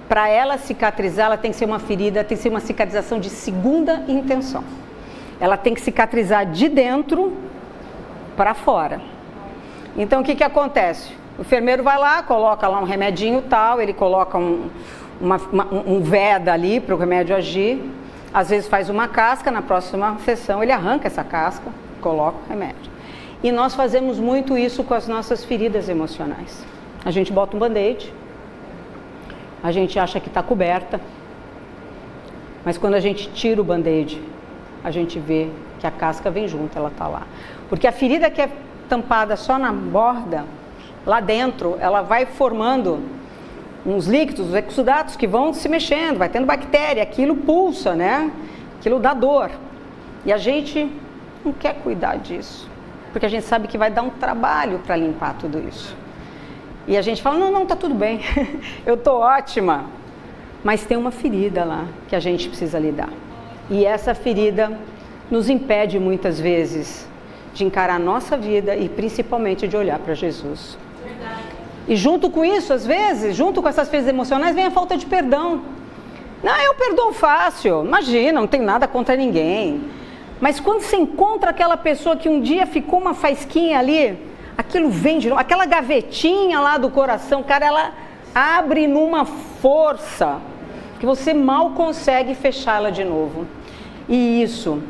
para ela cicatrizar, ela tem que ser uma ferida, tem que ser uma cicatrização de segunda intenção. Ela tem que cicatrizar de dentro para fora. Então, o que acontece? O enfermeiro vai lá, coloca lá um remedinho tal, ele coloca um veda ali para o remédio agir. Às vezes faz uma casca, na próxima sessão ele arranca essa casca, coloca o remédio. E nós fazemos muito isso com as nossas feridas emocionais. A gente bota um band-aid, a gente acha que está coberta, mas quando a gente tira o band-aid, a gente vê que a casca vem junto, ela está lá. Porque a ferida que é tampada só na borda, lá dentro, ela vai formando uns líquidos, os exudatos que vão se mexendo, vai tendo bactéria, aquilo pulsa, né? Aquilo dá dor. E a gente não quer cuidar disso, porque a gente sabe que vai dar um trabalho para limpar tudo isso. E a gente fala, não, tá tudo bem, eu tô ótima. Mas tem uma ferida lá que a gente precisa lidar. E essa ferida nos impede muitas vezes de encarar a nossa vida e principalmente de olhar para Jesus. E junto com isso, às vezes, junto com essas feridas emocionais, vem a falta de perdão. Não, eu perdoo fácil, imagina, não tem nada contra ninguém. Mas quando você encontra aquela pessoa que um dia ficou uma faisquinha ali, aquilo vem de novo, aquela gavetinha lá do coração, cara, ela abre numa força que você mal consegue fechá-la de novo. E isso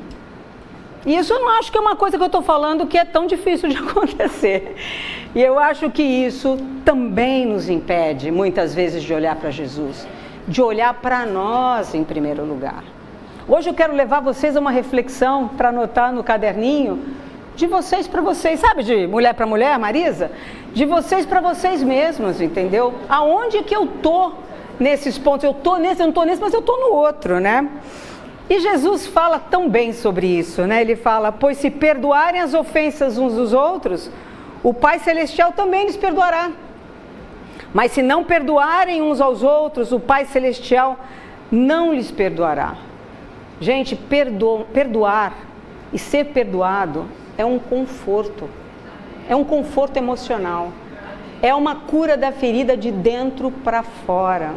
eu não acho que é uma coisa que eu estou falando que é tão difícil de acontecer. E eu acho que isso também nos impede, muitas vezes, de olhar para Jesus, de olhar para nós em primeiro lugar. Hoje eu quero levar vocês a uma reflexão para anotar no caderninho, de vocês para vocês, sabe, de mulher para mulher, Marisa? De vocês para vocês mesmos, entendeu? Aonde que eu estou nesses pontos? Eu estou nesse, eu não estou nesse, mas eu estou no outro, né? E Jesus fala tão bem sobre isso, né? Ele fala, pois se perdoarem as ofensas uns dos outros, o Pai Celestial também lhes perdoará. Mas se não perdoarem uns aos outros, o Pai Celestial não lhes perdoará. Gente, perdoar e ser perdoado é um conforto emocional, é uma cura da ferida de dentro para fora.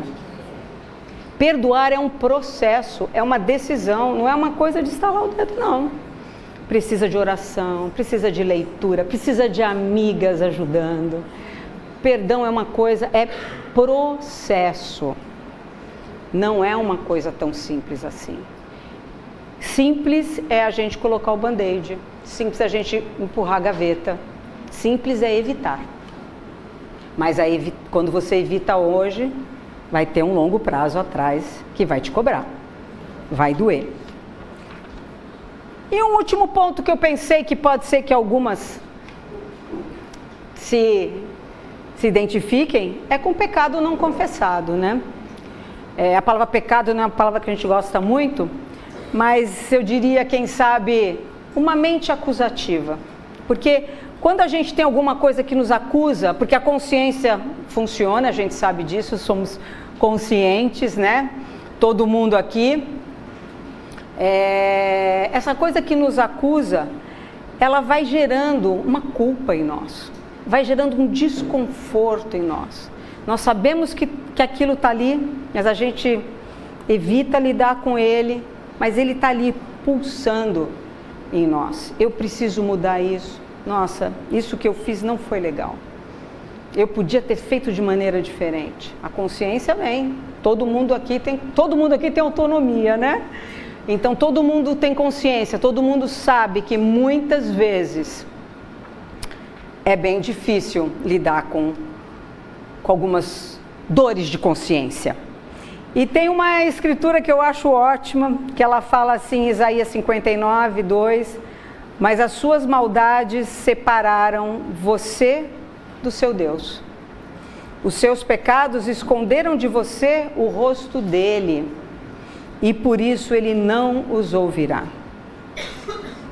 Perdoar é um processo, é uma decisão, não é uma coisa de estalar o dedo, não. Precisa de oração, precisa de leitura, precisa de amigas ajudando. Perdão é uma coisa, é processo. Não é uma coisa tão simples assim. Simples é a gente colocar o band-aid, simples é a gente empurrar a gaveta, simples é evitar. Mas aí, quando você evita hoje, vai ter um longo prazo atrás que vai te cobrar, vai doer. E um último ponto que eu pensei que pode ser que algumas se identifiquem é com o pecado não confessado, né? A palavra pecado não é uma palavra que a gente gosta muito, mas eu diria, quem sabe, uma mente acusativa. Porque quando a gente tem alguma coisa que nos acusa, porque a consciência funciona, a gente sabe disso, somos conscientes, né? Todo mundo aqui. Essa coisa que nos acusa, ela vai gerando uma culpa em nós, vai gerando um desconforto em nós. Nós sabemos que aquilo está ali, mas a gente evita lidar com ele, mas ele está ali pulsando em nós. Eu preciso mudar isso. Nossa, isso que eu fiz não foi legal. Eu podia ter feito de maneira diferente. A consciência vem. Todo mundo aqui tem autonomia, né? Então todo mundo tem consciência, todo mundo sabe que muitas vezes é bem difícil lidar com algumas dores de consciência. E tem uma escritura que eu acho ótima, que ela fala assim, Isaías 59, 2, mas as suas maldades separaram você do seu Deus. Os seus pecados esconderam de você o rosto dele, e por isso ele não os ouvirá.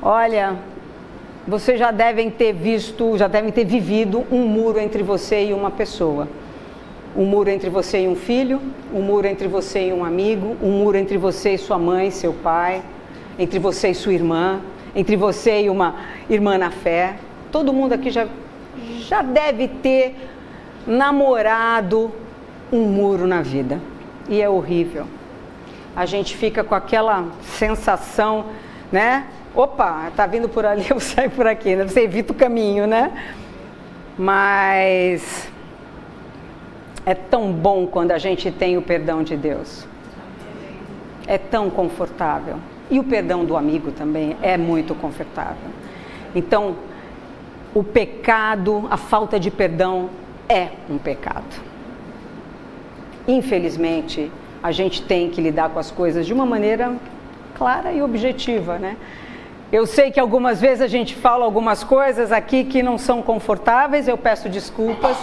Olha, vocês já devem ter vivido um muro entre você e uma pessoa. Um muro entre você e um filho, um muro entre você e um amigo, um muro entre você e sua mãe, seu pai, entre você e sua irmã, entre você e uma irmã na fé. Todo mundo aqui já deve ter namorado um muro na vida. E é horrível. A gente fica com aquela sensação, né? Opa, tá vindo por ali, eu saio por aqui, né? Você evita o caminho, né? Mas é tão bom quando a gente tem o perdão de Deus. É tão confortável. E o perdão do amigo também é muito confortável. Então, o pecado, a falta de perdão é um pecado. Infelizmente, a gente tem que lidar com as coisas de uma maneira clara e objetiva, né? Eu sei que algumas vezes a gente fala algumas coisas aqui que não são confortáveis, eu peço desculpas,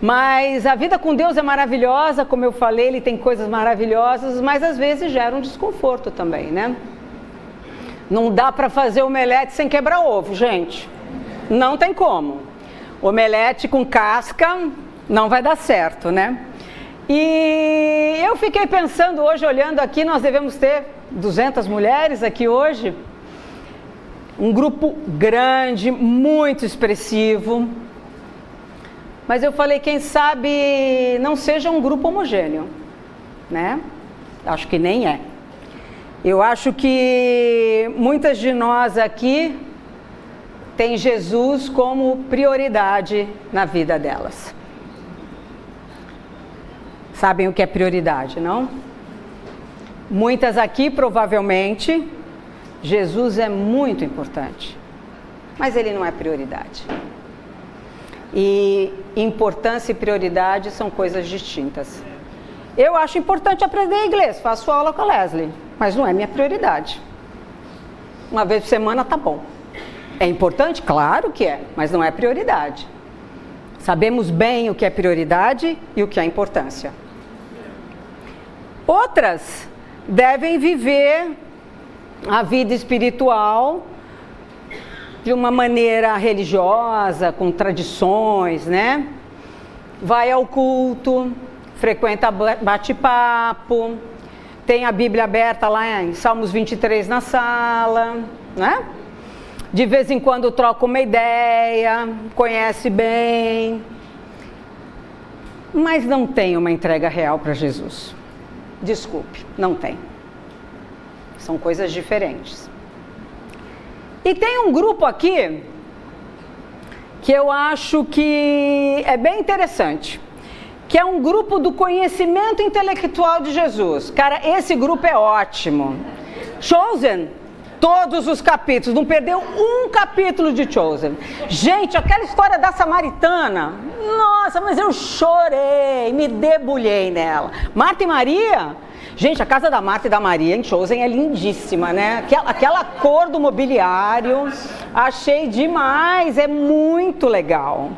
mas a vida com Deus é maravilhosa, como eu falei, Ele tem coisas maravilhosas, mas às vezes gera um desconforto também, né? Não dá para fazer omelete sem quebrar ovo, gente. Não tem como. Omelete com casca não vai dar certo, né? E eu fiquei pensando hoje, olhando aqui, nós devemos ter 200 mulheres aqui hoje. Um grupo grande, muito expressivo. Mas eu falei, quem sabe não seja um grupo homogêneo, né? Acho que nem é. Eu acho que muitas de nós aqui têm Jesus como prioridade na vida delas. Sabem o que é prioridade, não? Muitas aqui, provavelmente, Jesus é muito importante, mas Ele não é prioridade. E importância e prioridade são coisas distintas. Eu acho importante aprender inglês, faço aula com a Leslie, mas não é minha prioridade. Uma vez por semana tá bom. É importante? Claro que é, mas não é prioridade. Sabemos bem o que é prioridade e o que é importância. Outras devem viver a vida espiritual de uma maneira religiosa, com tradições, né? Vai ao culto, frequenta bate-papo, tem a Bíblia aberta lá em Salmos 23 na sala, né? De vez em quando troca uma ideia, conhece bem, mas não tem uma entrega real para Jesus. Desculpe, não tem. São coisas diferentes. E tem um grupo aqui que eu acho que é bem interessante, que é um grupo do conhecimento intelectual de Jesus. Cara, esse grupo é ótimo. Chosen, todos os capítulos, não perdeu um capítulo de Chosen. Gente, aquela história da samaritana, nossa, mas eu chorei, me debulhei nela. Marta e Maria, gente, a casa da Marta e da Maria em Chosen é lindíssima, né? Aquela cor do mobiliário, achei demais, é muito legal.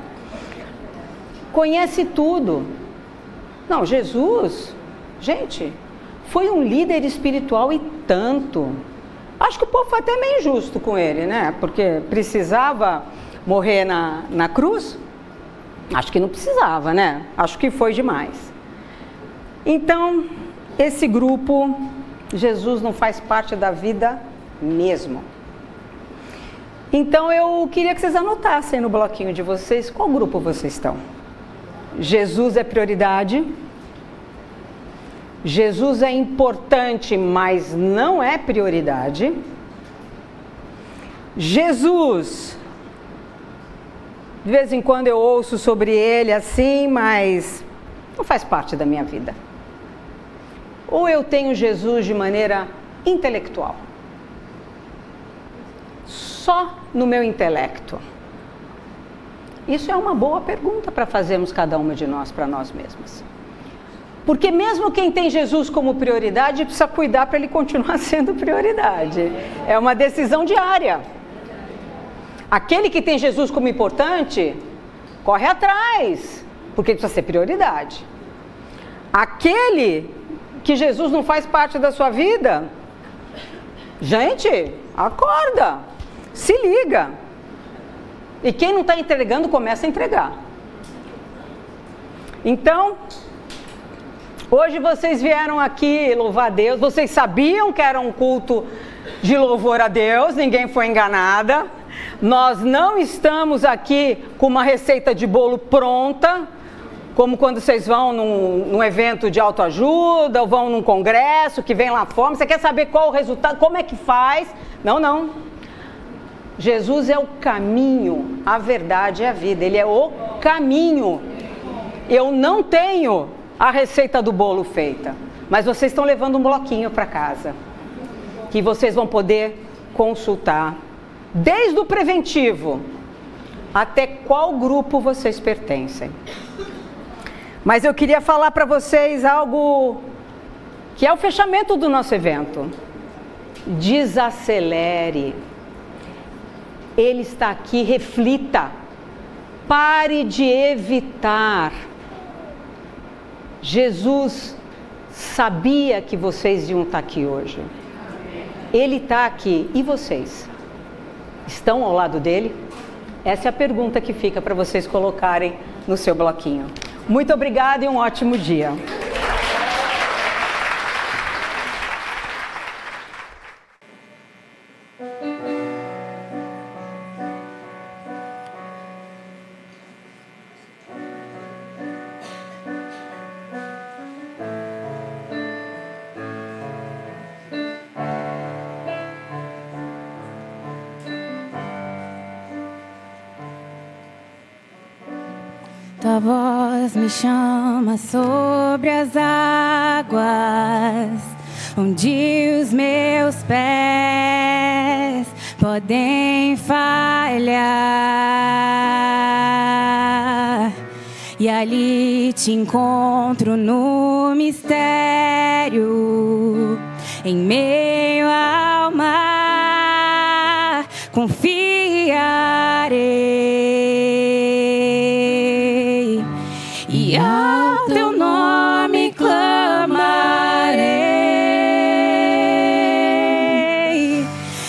Conhece tudo. Não, Jesus, gente, foi um líder espiritual e tanto. Acho que o povo foi até meio injusto com ele, né? Porque precisava morrer na cruz? Acho que não precisava, né? Acho que foi demais. Então, esse grupo, Jesus não faz parte da vida mesmo. Então, eu queria que vocês anotassem no bloquinho de vocês qual grupo vocês estão. Jesus é prioridade. Jesus é importante, mas não é prioridade. Jesus, de vez em quando eu ouço sobre ele assim, mas não faz parte da minha vida. Ou eu tenho Jesus de maneira intelectual, só no meu intelecto? Isso é uma boa pergunta para fazermos cada uma de nós para nós mesmos. Porque mesmo quem tem Jesus como prioridade precisa cuidar para ele continuar sendo prioridade. É uma decisão diária. Aquele que tem Jesus como importante, corre atrás, porque precisa ser prioridade. Aquele que Jesus não faz parte da sua vida, gente, acorda, se liga. E quem não está entregando, começa a entregar. Então, hoje vocês vieram aqui louvar a Deus, vocês sabiam que era um culto de louvor a Deus, ninguém foi enganada. Nós não estamos aqui com uma receita de bolo pronta, como quando vocês vão num evento de autoajuda, ou vão num congresso, que vem lá fora, você quer saber qual o resultado, como é que faz? Não, não. Jesus é o caminho, a verdade e a vida, ele é o caminho. Eu não tenho a receita do bolo feita, mas vocês estão levando um bloquinho para casa, que vocês vão poder consultar, desde o preventivo, até qual grupo vocês pertencem. Mas eu queria falar para vocês algo que é o fechamento do nosso evento. Desacelere. Ele está aqui, reflita. Pare de evitar. Jesus sabia que vocês iam estar aqui hoje. Ele está aqui. E vocês? Estão ao lado dele? Essa é a pergunta que fica para vocês colocarem no seu bloquinho. Muito obrigada e um ótimo dia. Tua voz me chama sobre as águas, onde os meus pés podem falhar. E ali te encontro no mistério, em meio ao mar, confiarei. E ao teu nome clamarei,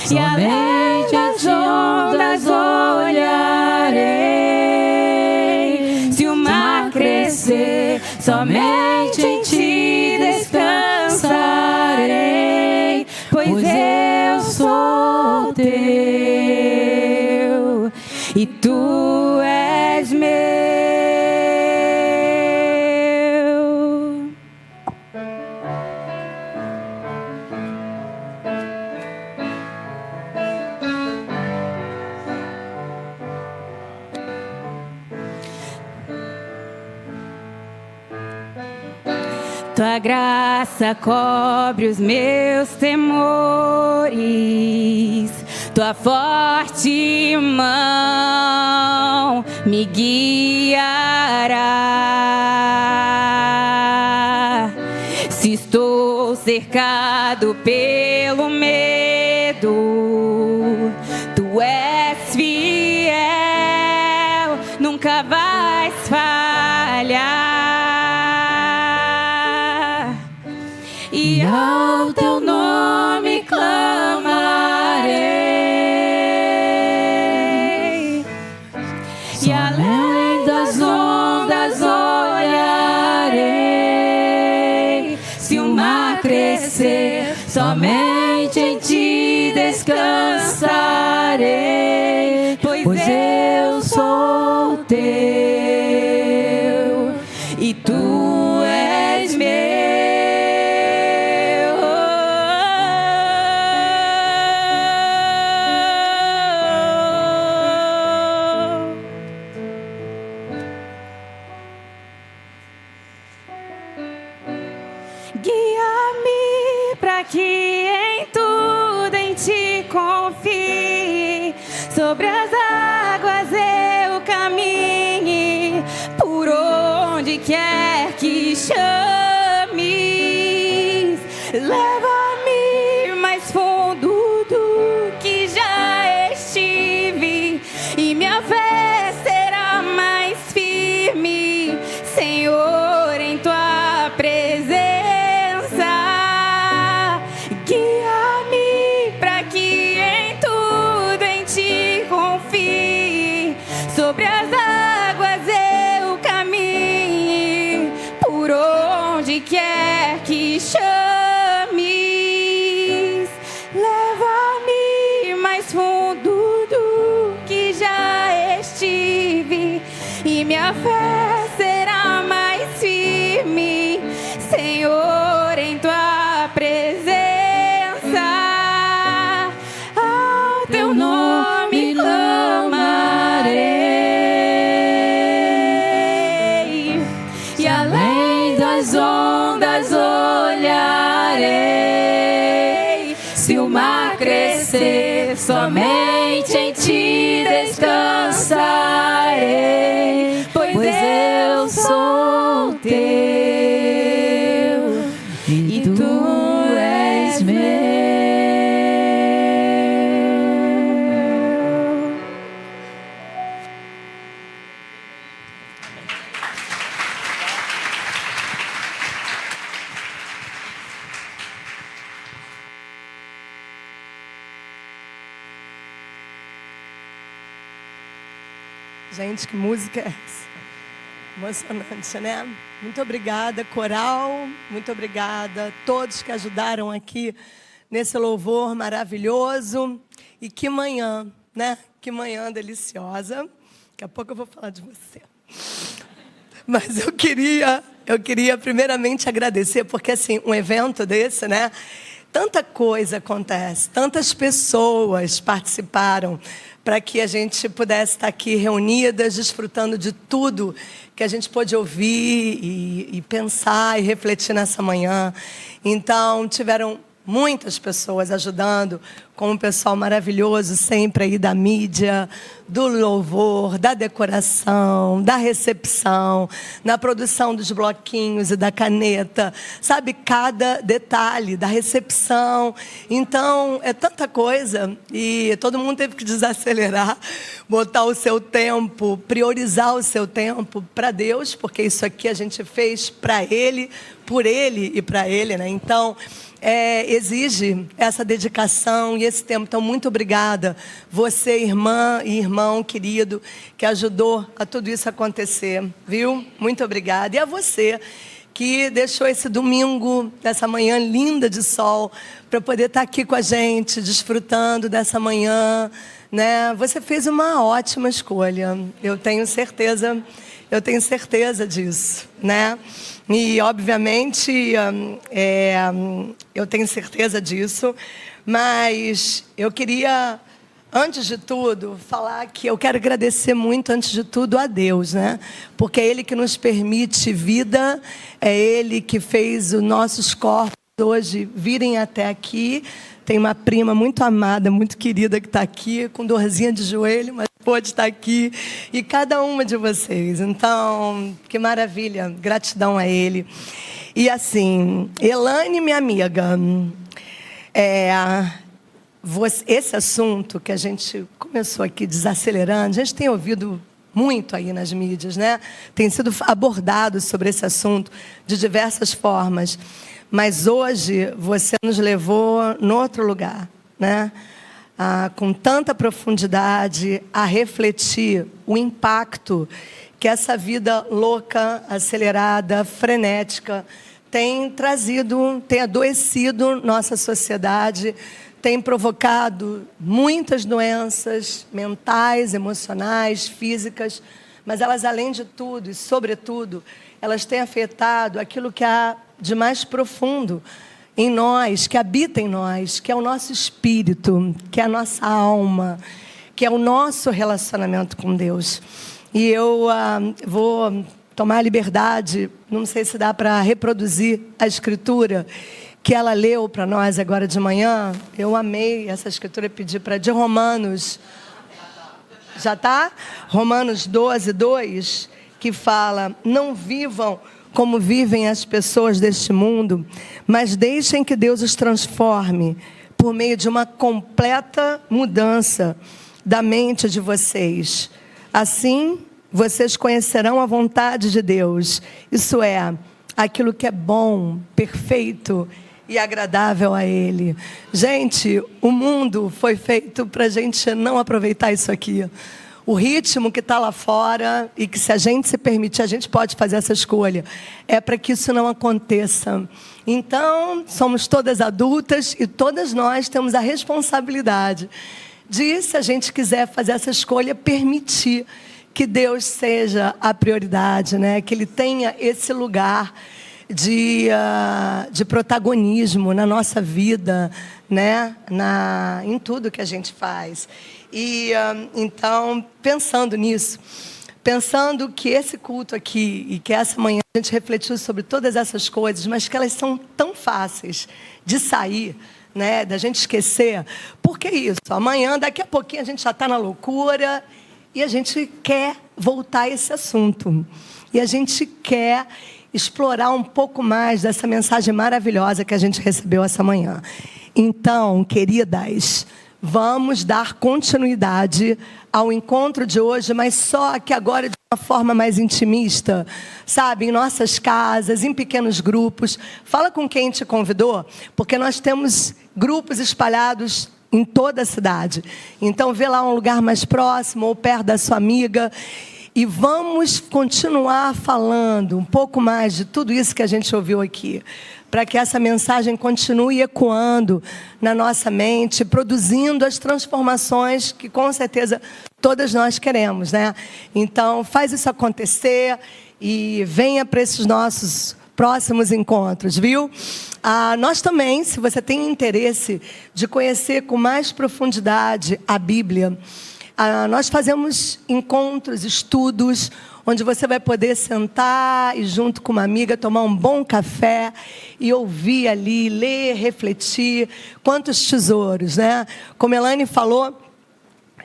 e além das ondas olharei. Se o mar crescer, somente em ti descansarei, pois eu sou teu e tu és meu. Tua graça cobre os meus temores, tua forte mão me guiará. Se estou cercado pelo medo, tu és fiel, nunca vais falhar. E ao teu nome clamarei, e além das ondas olharei. Se o mar crescer, somente em ti descansarei, pois eu sou teu e tu és meu. Guia-me para que em tudo em ti confie, sobre as águas eu caminhe, por onde quer que chames. Leva-me mais fundo do que já estive, e minha fé será mais firme, Senhor, em tua presença. Guia-me para que em tudo em ti confie, sobre as águas eu caminhe, por onde quer que chames. Leva-me mais fundo do que já estive, e minha fé será mais firme, Senhor, em tua presença. Ao teu nome clamarei, e além das ondas olharei. Se o mar crescer, somente em ti descansarei, pois eu sou teu e tu és meu. Gente, que música é essa? Emocionante, né? Muito obrigada, coral. Muito obrigada a todos que ajudaram aqui nesse louvor maravilhoso. E que manhã, né? Que manhã deliciosa. Daqui a pouco eu vou falar de você. Mas eu queria primeiramente agradecer, porque assim, um evento desse, né? Tanta coisa acontece, tantas pessoas participaram para que a gente pudesse estar aqui reunidas, desfrutando de tudo que a gente pôde ouvir e pensar e refletir nessa manhã. Então, tiveram muitas pessoas ajudando, como um pessoal maravilhoso sempre aí da mídia, do louvor, da decoração, da recepção, na produção dos bloquinhos e da caneta, sabe, cada detalhe da recepção. Então, é tanta coisa e todo mundo teve que desacelerar, botar o seu tempo, priorizar o seu tempo para Deus, porque isso aqui a gente fez para Ele, por Ele e para Ele, né? Então, exige essa dedicação e esse tempo. Então, muito obrigada, você, irmã e irmão querido, que ajudou a tudo isso acontecer, viu? Muito obrigada. E a você, que deixou esse domingo, dessa manhã linda de sol, para poder estar aqui com a gente, desfrutando dessa manhã, né? Você fez uma ótima escolha, eu tenho certeza disso, né? E, obviamente, eu tenho certeza disso, mas eu queria Antes de tudo, falar que eu quero agradecer muito, antes de tudo, a Deus, né? Porque é Ele que nos permite vida, é Ele que fez os nossos corpos hoje virem até aqui. Tem uma prima muito amada, muito querida que está aqui, com dorzinha de joelho, mas pôde estar aqui. E cada uma de vocês. Então, que maravilha, gratidão a Ele. E assim, Elane, minha amiga, esse assunto que a gente começou aqui desacelerando, a gente tem ouvido muito aí nas mídias, né? Tem sido abordado sobre esse assunto de diversas formas. Mas hoje você nos levou em outro lugar, né? Com tanta profundidade, a refletir o impacto que essa vida louca, acelerada, frenética, tem trazido, tem adoecido nossa sociedade, tem provocado muitas doenças mentais, emocionais, físicas, mas elas, além de tudo e sobretudo, elas têm afetado aquilo que há de mais profundo em nós, que habita em nós, que é o nosso espírito, que é a nossa alma, que é o nosso relacionamento com Deus. E eu vou tomar a liberdade, não sei se dá para reproduzir a escritura que ela leu para nós agora de manhã. Eu amei essa escritura, pedi para de Romanos. Já está? Romanos 12, 2, que fala: não vivam como vivem as pessoas deste mundo, mas deixem que Deus os transforme por meio de uma completa mudança da mente de vocês. Assim, vocês conhecerão a vontade de Deus, isso é, aquilo que é bom, perfeito e agradável a Ele. Gente, o mundo foi feito para a gente não aproveitar isso aqui. O ritmo que está lá fora, e que se a gente se permitir, a gente pode fazer essa escolha, é para que isso não aconteça. Então, somos todas adultas e todas nós temos a responsabilidade de, se a gente quiser fazer essa escolha, permitir que Deus seja a prioridade, né? Que Ele tenha esse lugar de protagonismo na nossa vida, né? Em tudo que a gente faz. E então, pensando nisso, pensando que esse culto aqui e que essa manhã a gente refletiu sobre todas essas coisas, mas que elas são tão fáceis de sair, né, da gente esquecer. Por que isso? Amanhã, daqui a pouquinho, a gente já está na loucura e a gente quer voltar a esse assunto. E a gente quer explorar um pouco mais dessa mensagem maravilhosa que a gente recebeu essa manhã. Então, queridas, vamos dar continuidade ao encontro de hoje, mas só que agora de uma forma mais intimista, sabe? Em nossas casas, em pequenos grupos. Fala com quem te convidou, porque nós temos grupos espalhados em toda a cidade. Então, vê lá um lugar mais próximo ou perto da sua amiga. E vamos continuar falando um pouco mais de tudo isso que a gente ouviu aqui, para que essa mensagem continue ecoando na nossa mente, produzindo as transformações que, com certeza, todas nós queremos, né? Então, faz isso acontecer e venha para esses nossos próximos encontros, viu? Nós também, se você tem interesse de conhecer com mais profundidade a Bíblia, nós fazemos encontros, estudos, onde você vai poder sentar e, junto com uma amiga, tomar um bom café e ouvir ali, ler, refletir. Quantos tesouros, né? Como a Elane falou,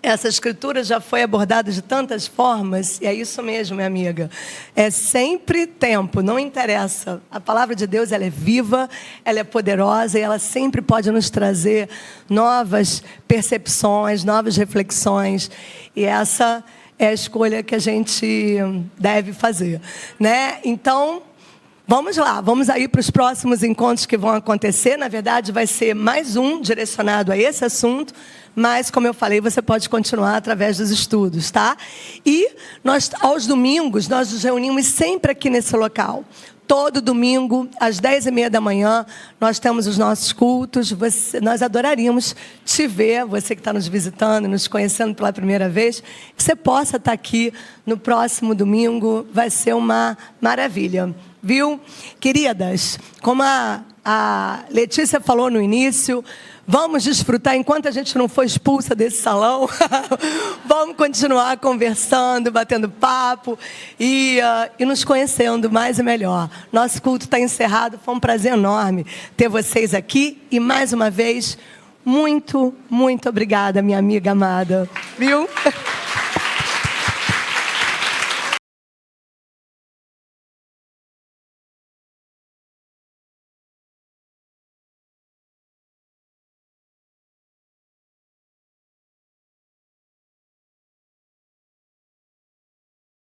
essa escritura já foi abordada de tantas formas, e é isso mesmo, minha amiga. É sempre tempo, não interessa. A palavra de Deus, ela é viva, ela é poderosa, e ela sempre pode nos trazer novas percepções, novas reflexões. E essa é a escolha que a gente deve fazer, né? Então, vamos lá, vamos aí para os próximos encontros que vão acontecer. Na verdade, vai ser mais um direcionado a esse assunto, mas, como eu falei, você pode continuar através dos estudos, tá? E nós, aos domingos, nós nos reunimos sempre aqui nesse local. Todo domingo, às 10h30 da manhã, nós temos os nossos cultos. Nós adoraríamos te ver, você que está nos visitando, nos conhecendo pela primeira vez, que você possa estar aqui no próximo domingo. Vai ser uma maravilha, viu? Queridas, como a a Letícia falou no início, vamos desfrutar enquanto a gente não for expulsa desse salão. Vamos continuar conversando, batendo papo e nos conhecendo mais e melhor. Nosso culto está encerrado. Foi um prazer enorme ter vocês aqui. E mais uma vez, muito, muito obrigada, minha amiga amada. Viu?